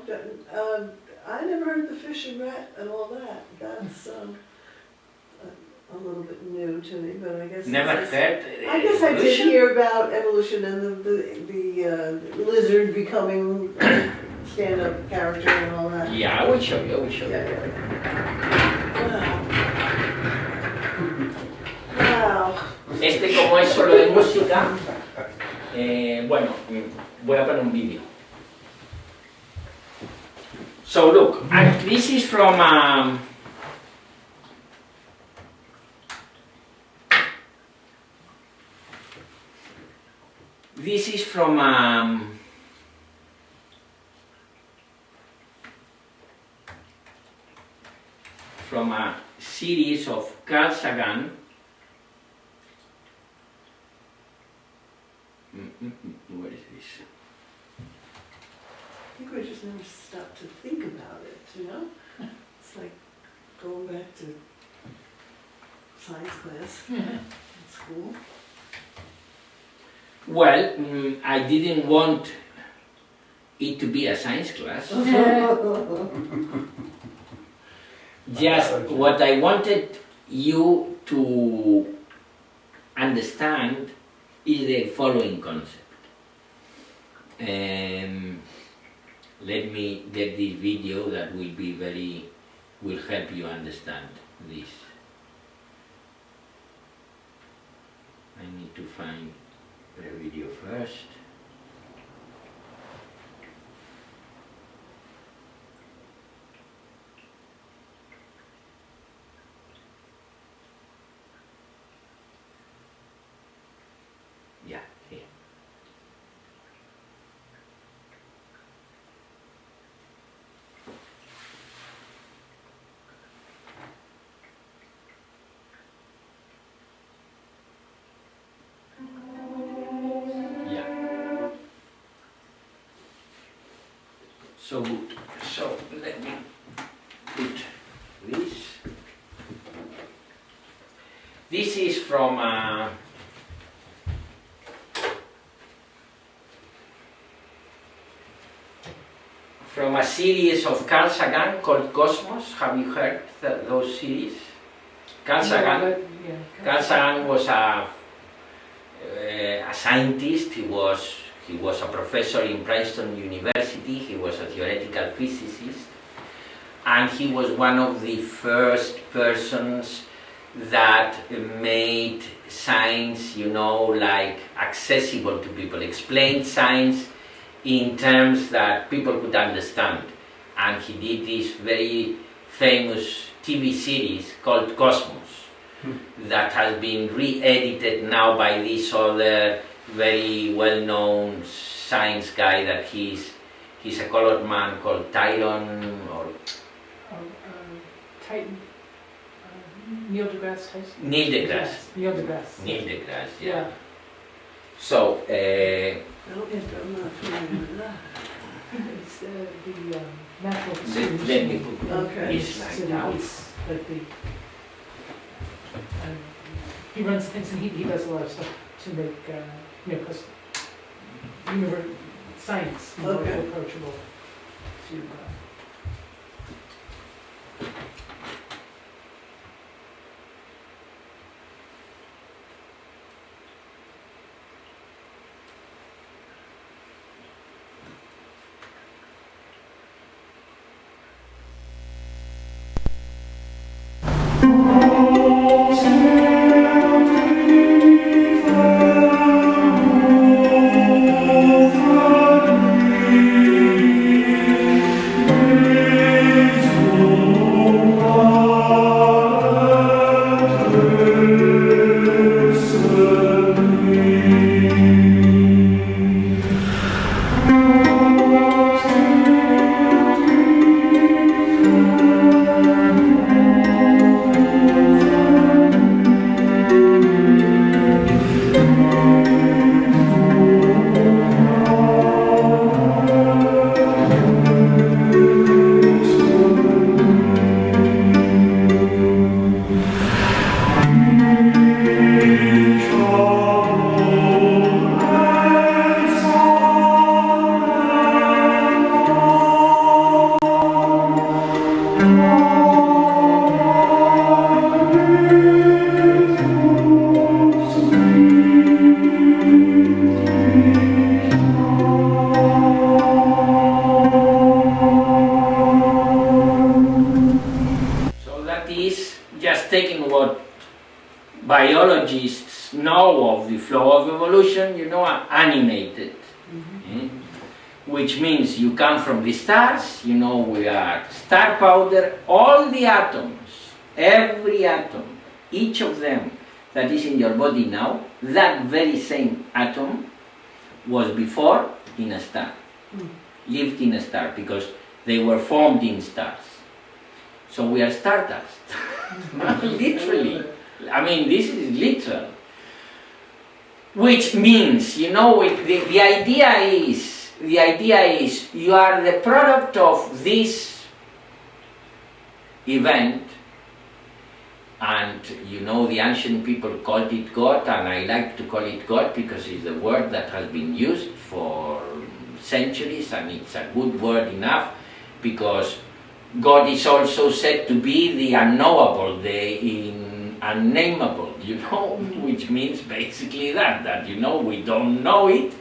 Speaker 1: I never heard the fish and rat and all that. That's a little bit new to me, but I guess...
Speaker 4: Never heard
Speaker 1: I guess I did
Speaker 4: evolution?
Speaker 1: hear about evolution and the lizard becoming stand-up character and all that.
Speaker 4: Yeah, I will show you, I will show
Speaker 1: Yeah,
Speaker 4: you.
Speaker 1: yeah. Wow. Wow.
Speaker 4: Como es solo de música, bueno, voy a poner un vídeo. So look, this is from a series of Carl Sagan. What is this?
Speaker 1: I think we just never stopped to think about it, you know? It's like going back to science class in school.
Speaker 4: Well, I didn't want it to be a science class. Just what I wanted you to understand is the following concept. Let me get this video that will help you understand this. I need to find the video first. Yeah, here. Yeah. So good. So let me put this. This is from a series of Carl Sagan called Cosmos. Have you heard those series? Carl Sagan. Carl Sagan was a scientist. He was a professor in Princeton University. He was a theoretical physicist, and he was one of the first persons that made science, like accessible to people. Explained science in terms that people could understand. And he did this very famous TV series called Cosmos that has been re-edited now by this other very well-known science guy that he's a colored man called Tyron or
Speaker 2: Titan. Neil deGrasse Tyson.
Speaker 4: Neil deGrasse.
Speaker 2: Neil deGrasse.
Speaker 4: Neil deGrasse, yeah.
Speaker 2: Yeah.
Speaker 4: So,
Speaker 1: I'm not familiar with that.
Speaker 2: It's the natural history
Speaker 4: let me
Speaker 2: machine.
Speaker 4: put
Speaker 1: Okay.
Speaker 4: this
Speaker 2: So
Speaker 4: like that.
Speaker 2: it's like he runs things and he does a lot of stuff to make because science more
Speaker 1: Okay.
Speaker 2: approachable to.
Speaker 4: biologists know of the flow of evolution, are animated. Which means you come from the stars, we are star powder, all the atoms, every atom, each of them that is in your body now, that very same atom was before in a star, lived in a star, because they were formed in stars. So we are stardust, literally. I mean, this is literal. Which means, the idea is you are the product of this event, and the ancient people called it God, and I like to call it God because it's a word that has been used for centuries, and it's a good word enough, because God is also said to be the unknowable, the unnameable, which means basically that we don't know it,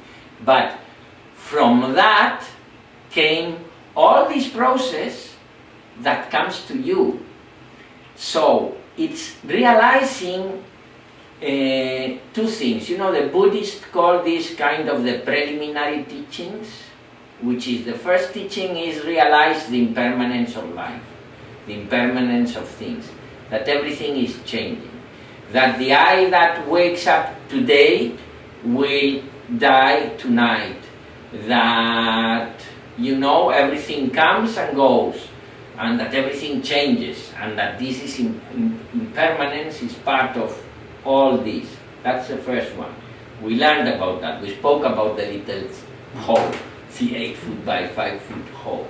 Speaker 4: but from that came all this process that comes to you. So it's realizing two things. The Buddhists call this kind of the preliminary teachings, which is the first teaching is realize the impermanence of life, the impermanence of things, that everything is changing, that the eye that wakes up today will die tonight, that everything comes and goes, and that everything changes, and that this is impermanence is part of all this. That's the first one. We learned about that. We spoke about the little hole, the 8 foot by 5 foot hole.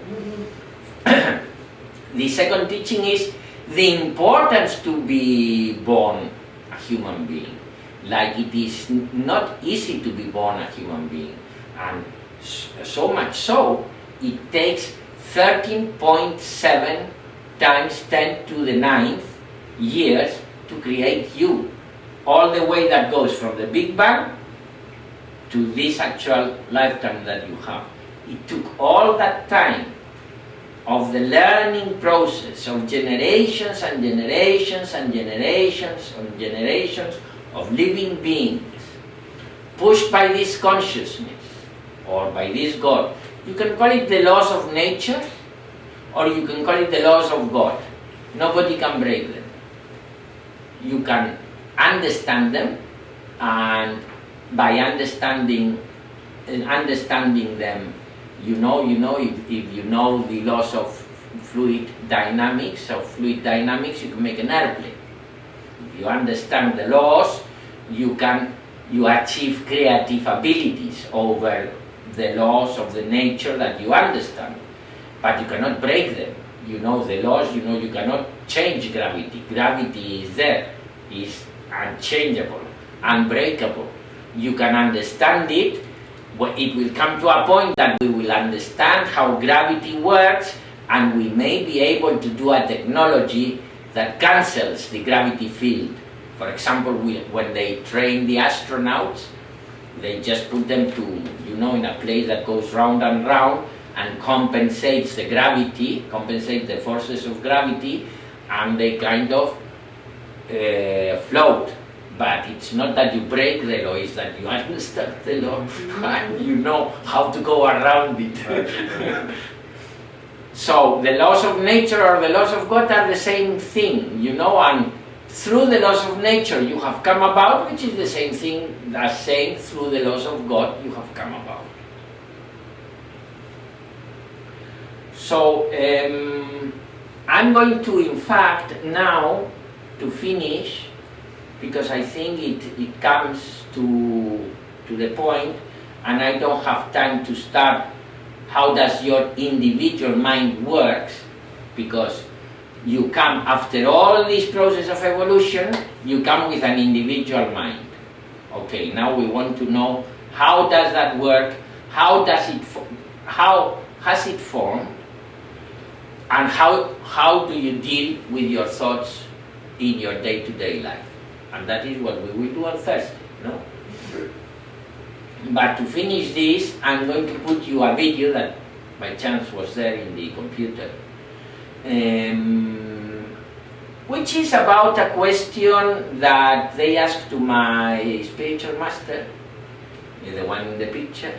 Speaker 4: The second teaching is the importance to be born a human being. Like it is not easy to be born a human being, and so much so, it takes 13.7 times 10 to the 9th years to create you. All the way that goes from the Big Bang to this actual lifetime that you have. It took all that time of the learning process of generations and generations and generations and generations of living beings, pushed by this consciousness, or by this God. You can call it the laws of nature, or you can call it the laws of God. Nobody can break them. You can understand them, and by understanding them, if you know the laws of fluid dynamics, you can make an airplane. If you understand the laws, you achieve creative abilities over the laws of the nature that you understand, but you cannot break them. You know the laws, you cannot change gravity. Gravity is there, is unchangeable, unbreakable. You can understand it. It will come to a point that we will understand how gravity works, and we may be able to do a technology that cancels the gravity field. For example, when they train the astronauts, they just put them to, in a place that goes round and round and compensates the gravity, compensates the forces of gravity, and they kind of float. But it's not that you break the law, it's that you understand the law and you know how to go around it. So the laws of nature or the laws of God are the same thing, and through the laws of nature you have come about, which is the same thing as saying through the laws of God you have come about. So I'm going to, in fact, now to finish, because I think it comes to the point, and I don't have time to start how does your individual mind works, because you come after all this process of evolution, you come with an individual mind. Okay, now we want to know how does that work, how has it formed, and how do you deal with your thoughts in your day-to-day life. And that is what we will do on Thursday, no? But to finish this, I'm going to put you a video that which is about a question that they asked to my spiritual master, the one in the picture,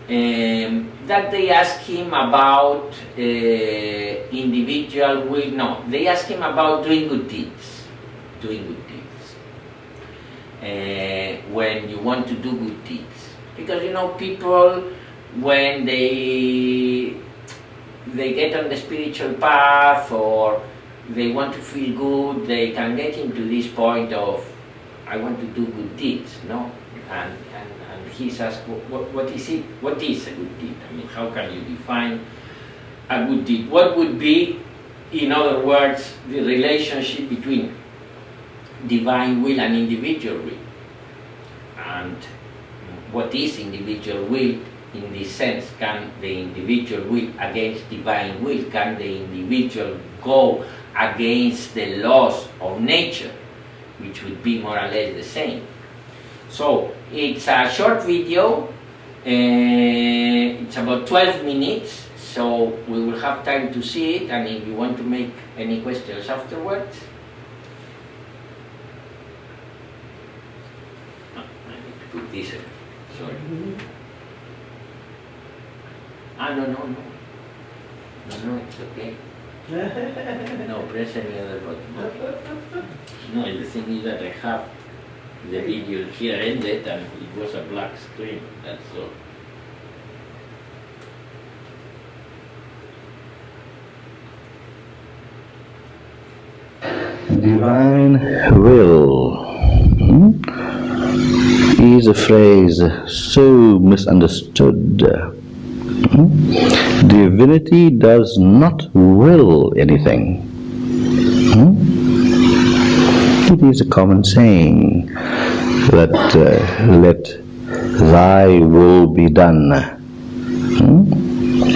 Speaker 4: that they asked him about individual will. No, they asked him about doing good deeds. Doing good deeds. When you want to do good deeds. Because people, when they get on the spiritual path or they want to feel good, they can get into this point of, I want to do good deeds, no? And he's asked, what is it? What is a good deed? I mean, how can you define a good deed? What would be, in other words, the relationship between divine will and individual will? And what is individual will? In this sense, can the individual will against divine will? Can the individual go against the laws of nature, which would be more or less the same? So it's a short video, it's about 12 minutes, so we will have time to see it, and if you want to make any questions afterwards. I need to put this, sorry. No, it's okay. No, press any other button. No, the thing is that I have the video here ended and it was a black screen, that's all.
Speaker 5: Divine will is a phrase so misunderstood. Divinity does not will anything. It is a common saying that let thy will be done.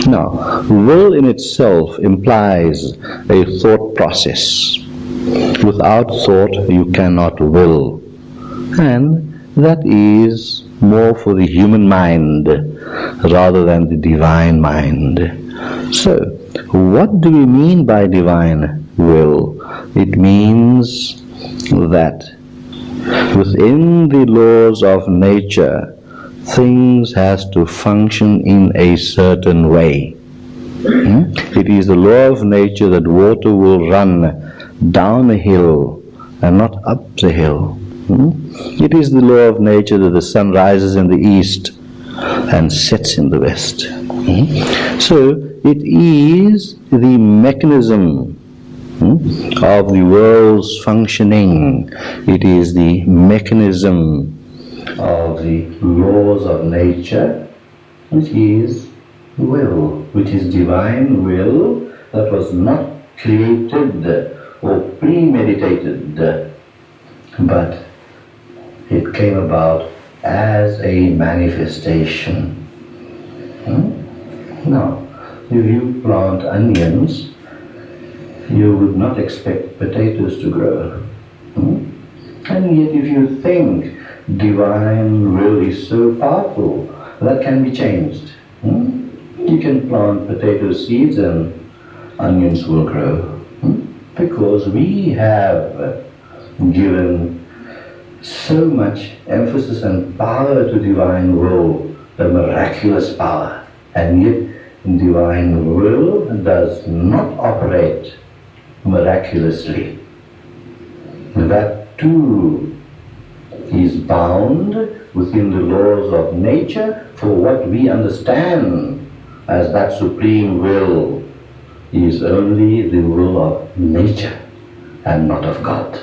Speaker 5: Now, will in itself implies a thought process. Without thought you cannot will, and that is more for the human mind rather than the divine mind. So, what do we mean by divine will? It means that within the laws of nature, things has to function in a certain way. It is the law of nature that water will run down a hill and not up the hill. It is the law of nature that the sun rises in the east and sets in the west. So it is the mechanism of the world's functioning. It is the mechanism of the laws of nature, which is will, which is divine will that was not created or premeditated, but it came about as a manifestation. Now, if you plant onions, you would not expect potatoes to grow. And yet if you think divine will is so powerful, that can be changed. You can plant potato seeds and onions will grow. Because we have given so much emphasis and power to divine will, the miraculous power, and yet divine will does not operate miraculously. That too is bound within the laws of nature, for what we understand as that supreme will is only the will of nature and not of God.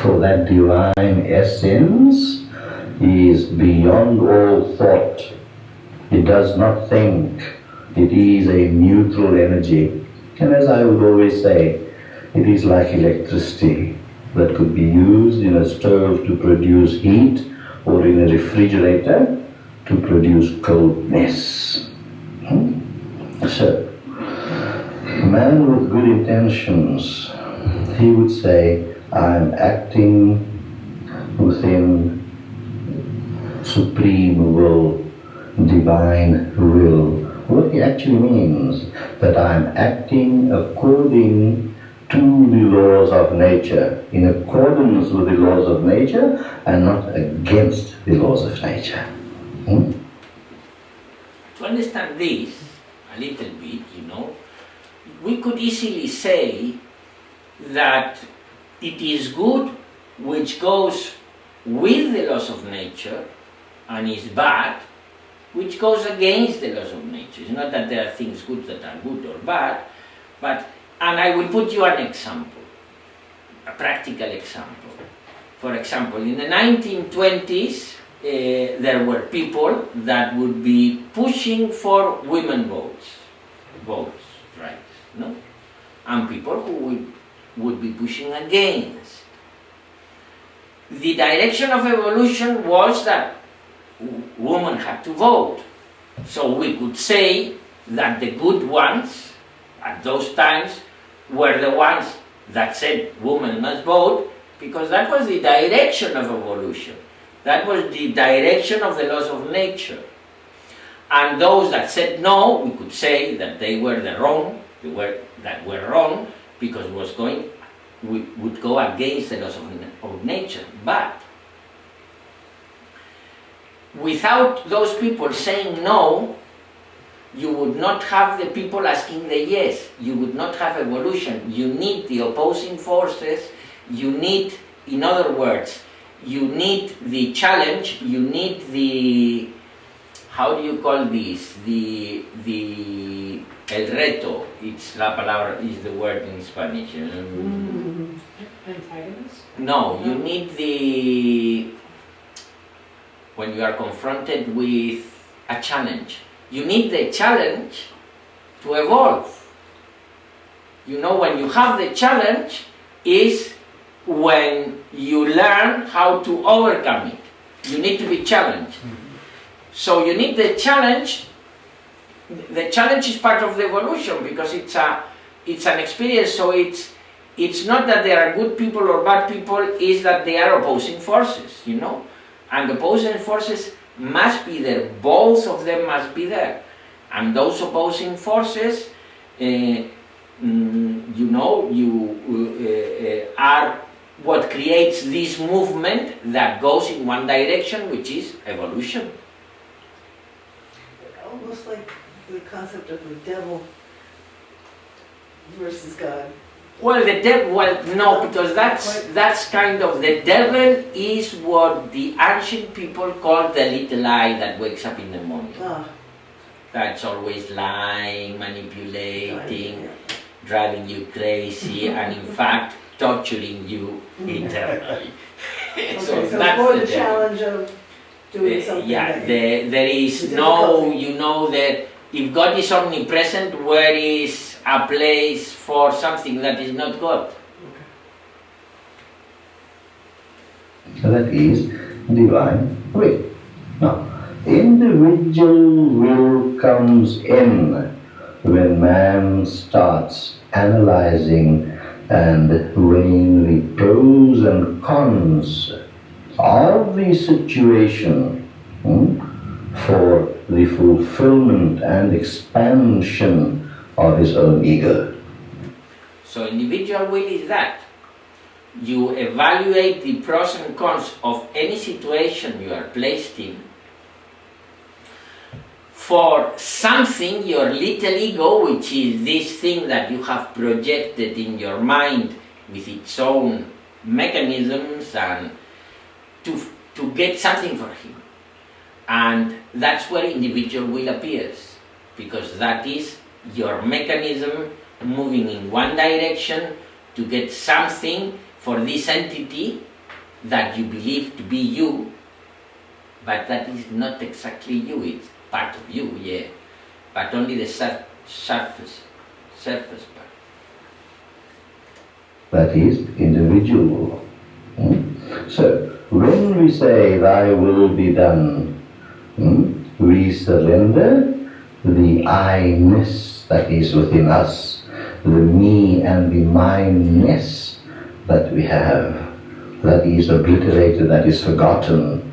Speaker 5: For that divine essence is beyond all thought. It does not think. It is a neutral energy. And as I would always say, it is like electricity that could be used in a stove to produce heat or in a refrigerator to produce coldness. So, a man with good intentions, he would say, I am acting within supreme will, divine will. What he actually means, that I am acting according to the laws of nature, in accordance with the laws of nature, and not against the laws of nature.
Speaker 4: To understand this a little bit, we could easily say that it is good which goes with the laws of nature and is bad which goes against the laws of nature. It's not that there are things good that are good or bad, and I will put you an example, a practical example. For example, in the 1920s, there were people that would be pushing for women votes rights, no? And people who would be pushing against. The direction of evolution was that women had to vote. So we could say that the good ones at those times were the ones that said women must vote, because that was the direction of evolution. That was the direction of the laws of nature. And those that said no, we could say that they were wrong because we would go against the laws of nature. But without those people saying no, you would not have the people asking the yes. You would not have evolution. You need the opposing forces. You need, in other words, you need the challenge. You need the, how do you call this? The el reto. It's la palabra, is the word in Spanish.
Speaker 2: Antagonist?
Speaker 4: No, you need the, when you are confronted with a challenge, you need the challenge to evolve. When you have the challenge is when you learn how to overcome it. You need to be challenged. So you need the challenge. The challenge is part of the evolution because it's an experience. So it's not that there are good people or bad people, it's that they are opposing forces, And opposing forces must be there, both of them must be there. And those opposing forces, are what creates this movement that goes in one direction, which is evolution.
Speaker 1: Almost like the concept of the devil versus God.
Speaker 4: Well, no, because that's kind of, the devil is what the ancient people called the little eye that wakes up in the morning. That's always lying, manipulating, driving you crazy, and in fact, torturing you eternally.
Speaker 1: So for the challenge of doing something.
Speaker 4: There is no, that if God is omnipresent, where is a place for something that is not God?
Speaker 5: That is divine will. Now, individual will comes in when man starts analyzing and weighing the pros and cons of the situation for the fulfillment and expansion of his own ego.
Speaker 4: So individual will is that. You evaluate the pros and cons of any situation you are placed in. For something, your little ego, which is this thing that you have projected in your mind with its own mechanisms, and to get something for him. And that's where individual will appears, because that is your mechanism moving in one direction to get something for this entity that you believe to be you, but that is not exactly you, it's part of you, but only the surface part.
Speaker 5: That is individual. So, when we say, thy will be done, we surrender the I-ness that is within us, the me and the mine-ness that we have, that is obliterated, that is forgotten.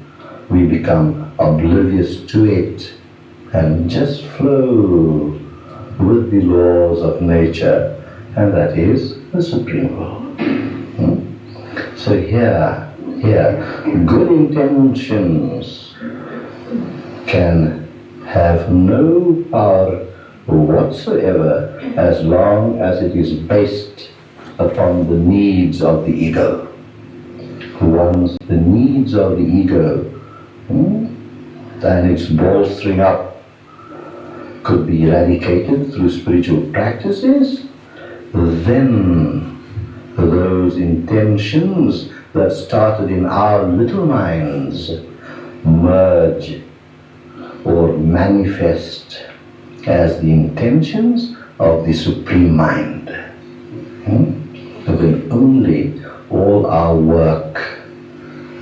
Speaker 5: We become oblivious to it and just flow with the laws of nature, and that is the supreme will. So here, good intentions can have no power whatsoever as long as it is based upon the needs of the ego. Once the needs of the ego and its bolstering up could be eradicated through spiritual practices, then those intentions that started in our little minds merge or manifest as the intentions of the Supreme Mind. Then only all our work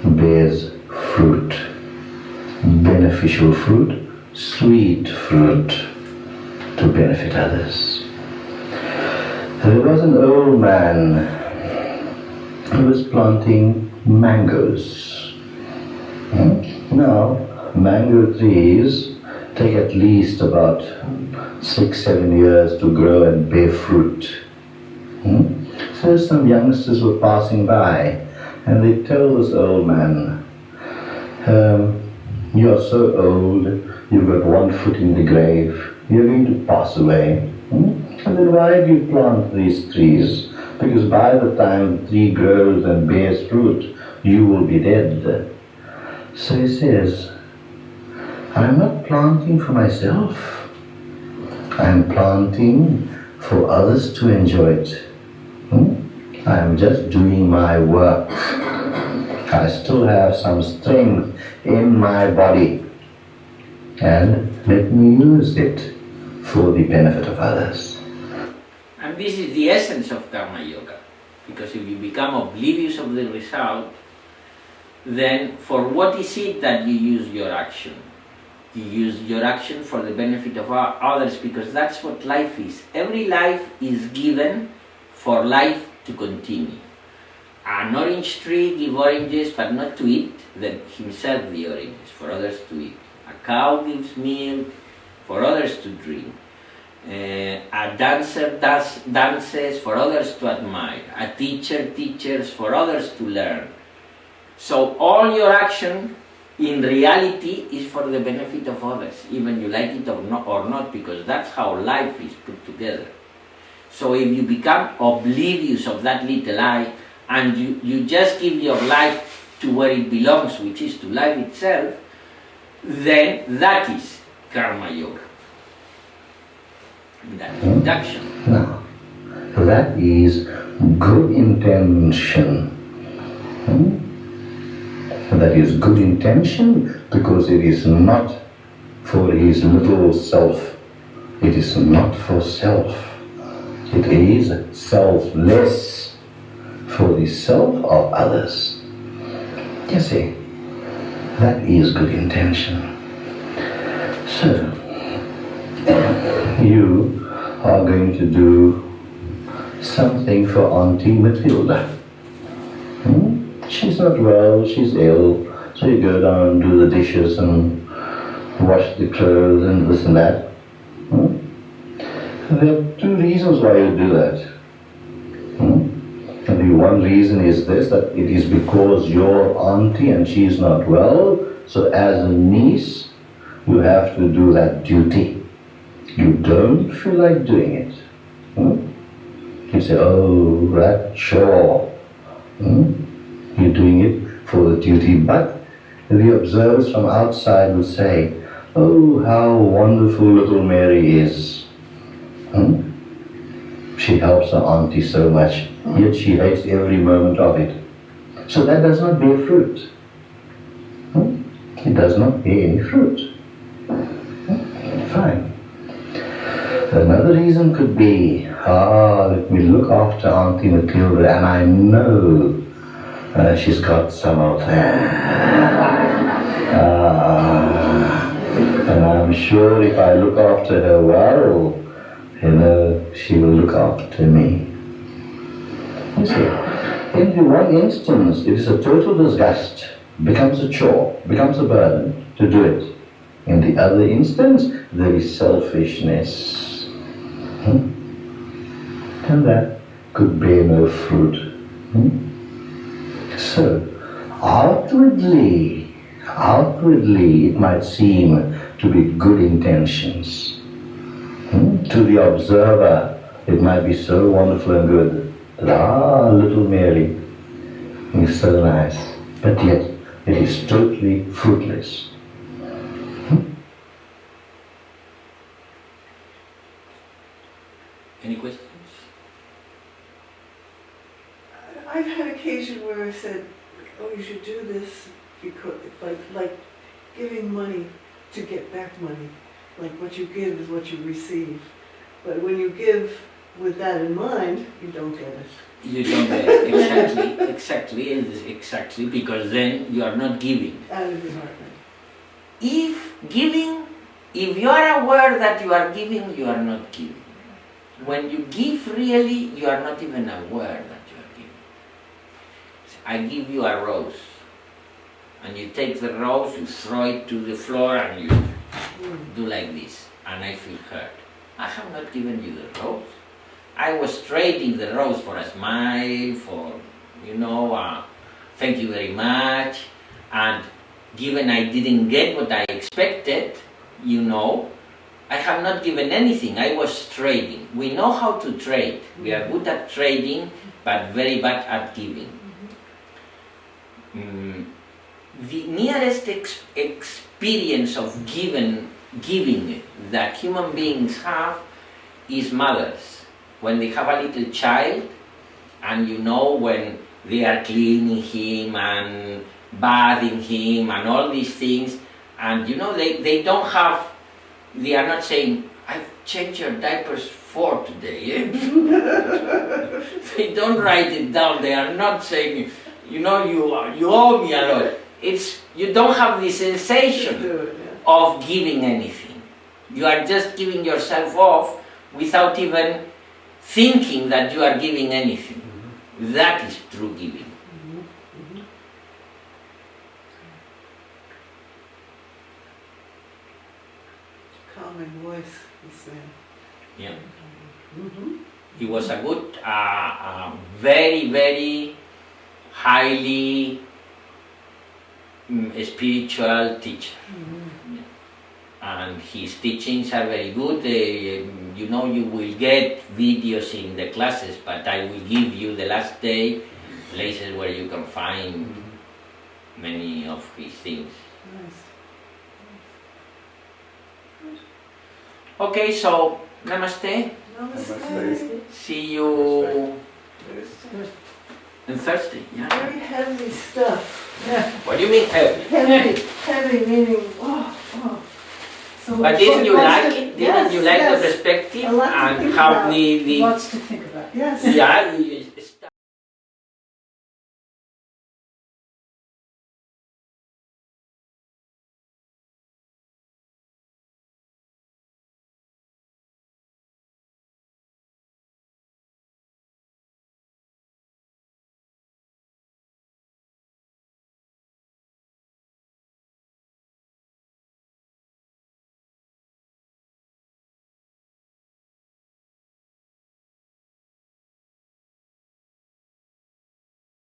Speaker 5: bears fruit, beneficial fruit, sweet fruit to benefit others. There was an old man who was planting mangoes. Now, mango trees take at least about 6-7 years to grow and bear fruit. So some youngsters were passing by and they told this old man, you are so old, you've got one foot in the grave, you're going to pass away. And then why do you plant these trees? Because by the time the tree grows and bears fruit, you will be dead. So he says, I'm not planting for myself. I'm planting for others to enjoy it. I'm just doing my work. I still have some strength in my body, and let me use it for the benefit of others.
Speaker 4: And this is the essence of Karma Yoga, because if you become oblivious of the result, then for what is it that you use your action? You use your action for the benefit of others, because that's what life is. Every life is given for life to continue. An orange tree gives oranges but not to eat, then himself the oranges, for others to eat. A cow gives milk for others to drink. A dancer dances for others to admire. A teacher teaches for others to learn. So all your action in reality is for the benefit of others, even you like it or not, because that's how life is put together. So if you become oblivious of that little I, and you just give your life to where it belongs, which is to life itself, then that is Karma Yoga. That is reduction.
Speaker 5: Now, that is good intention. That is good intention because it is not for his little self. It is not for self. It is selfless for the self of others. You see, that is good intention. So, you are going to do something for Auntie Matilda. She's not well, she's ill, so you go down and do the dishes and wash the clothes and this and that. There are two reasons why you do that. And the one reason is this, that it is because you're auntie and she's not well, so as a niece, you have to do that duty. You don't feel like doing it. You say, oh, that chore. You're doing it for the duty, but the observers from outside will say, oh, how wonderful little Mary is. She helps her auntie so much, yet she hates every moment of it. So that does not bear fruit. It does not bear any fruit. Fine. Another reason could be, let me look after Auntie Matilda, and I know she's got some of that. And I'm sure if I look after her well, she will look after me. You see, in the one instance, it is a total disgust, becomes a chore, becomes a burden to do it. In the other instance, there is selfishness. And that could bear no fruit. So, outwardly, it might seem to be good intentions. To the observer, it might be so wonderful and good that, little Mary is so nice, but yet it is totally fruitless.
Speaker 4: Any questions?
Speaker 1: I've had occasion where I said, oh, you should do this because, like giving money to get back money. Like what you give is what you receive. But when you give with that in mind, you don't get it.
Speaker 4: You don't get it. Exactly, because then you are not giving.
Speaker 1: Out of your heart.
Speaker 4: If you are aware that you are giving, you are not giving. When you give really, you are not even aware that you are giving. I give you a rose, and you take the rose, you throw it to the floor, and you do like this, and I feel hurt. I have not given you the rose. I was trading the rose for a smile, for, thank you very much, and given I didn't get what I expected, I have not given anything. I was trading. We know how to trade. We are good at trading, but very bad at giving. The nearest experience of giving that human beings have is mothers. When they have a little child, and when they are cleaning him and bathing him and all these things, and they are not saying, I've changed your diapers 4 today. They don't write it down. They are not saying, you owe me a lot. You don't have the sensation of giving anything. You are just giving yourself off without even thinking that you are giving anything. That is true giving.
Speaker 1: Calming voice, this man.
Speaker 4: Yeah. He was a good, very, very highly spiritual teacher. Yeah. And his teachings are very good. You will get videos in the classes, but I will give you the last day places where you can find many of his things.
Speaker 1: Nice.
Speaker 4: Okay, so namaste.
Speaker 1: Namaste.
Speaker 4: See you
Speaker 1: Thursday.
Speaker 4: on Thursday. Yeah.
Speaker 1: Very heavy stuff.
Speaker 4: What do you mean heavy?
Speaker 1: Heavy meaning, oh. So
Speaker 4: But didn't you like it? Didn't
Speaker 1: Yes,
Speaker 4: you like
Speaker 1: yes.
Speaker 4: the perspective
Speaker 1: I like to
Speaker 4: and
Speaker 1: think
Speaker 4: how
Speaker 1: about
Speaker 4: the
Speaker 2: Lots to think about.
Speaker 1: Yes.
Speaker 4: yeah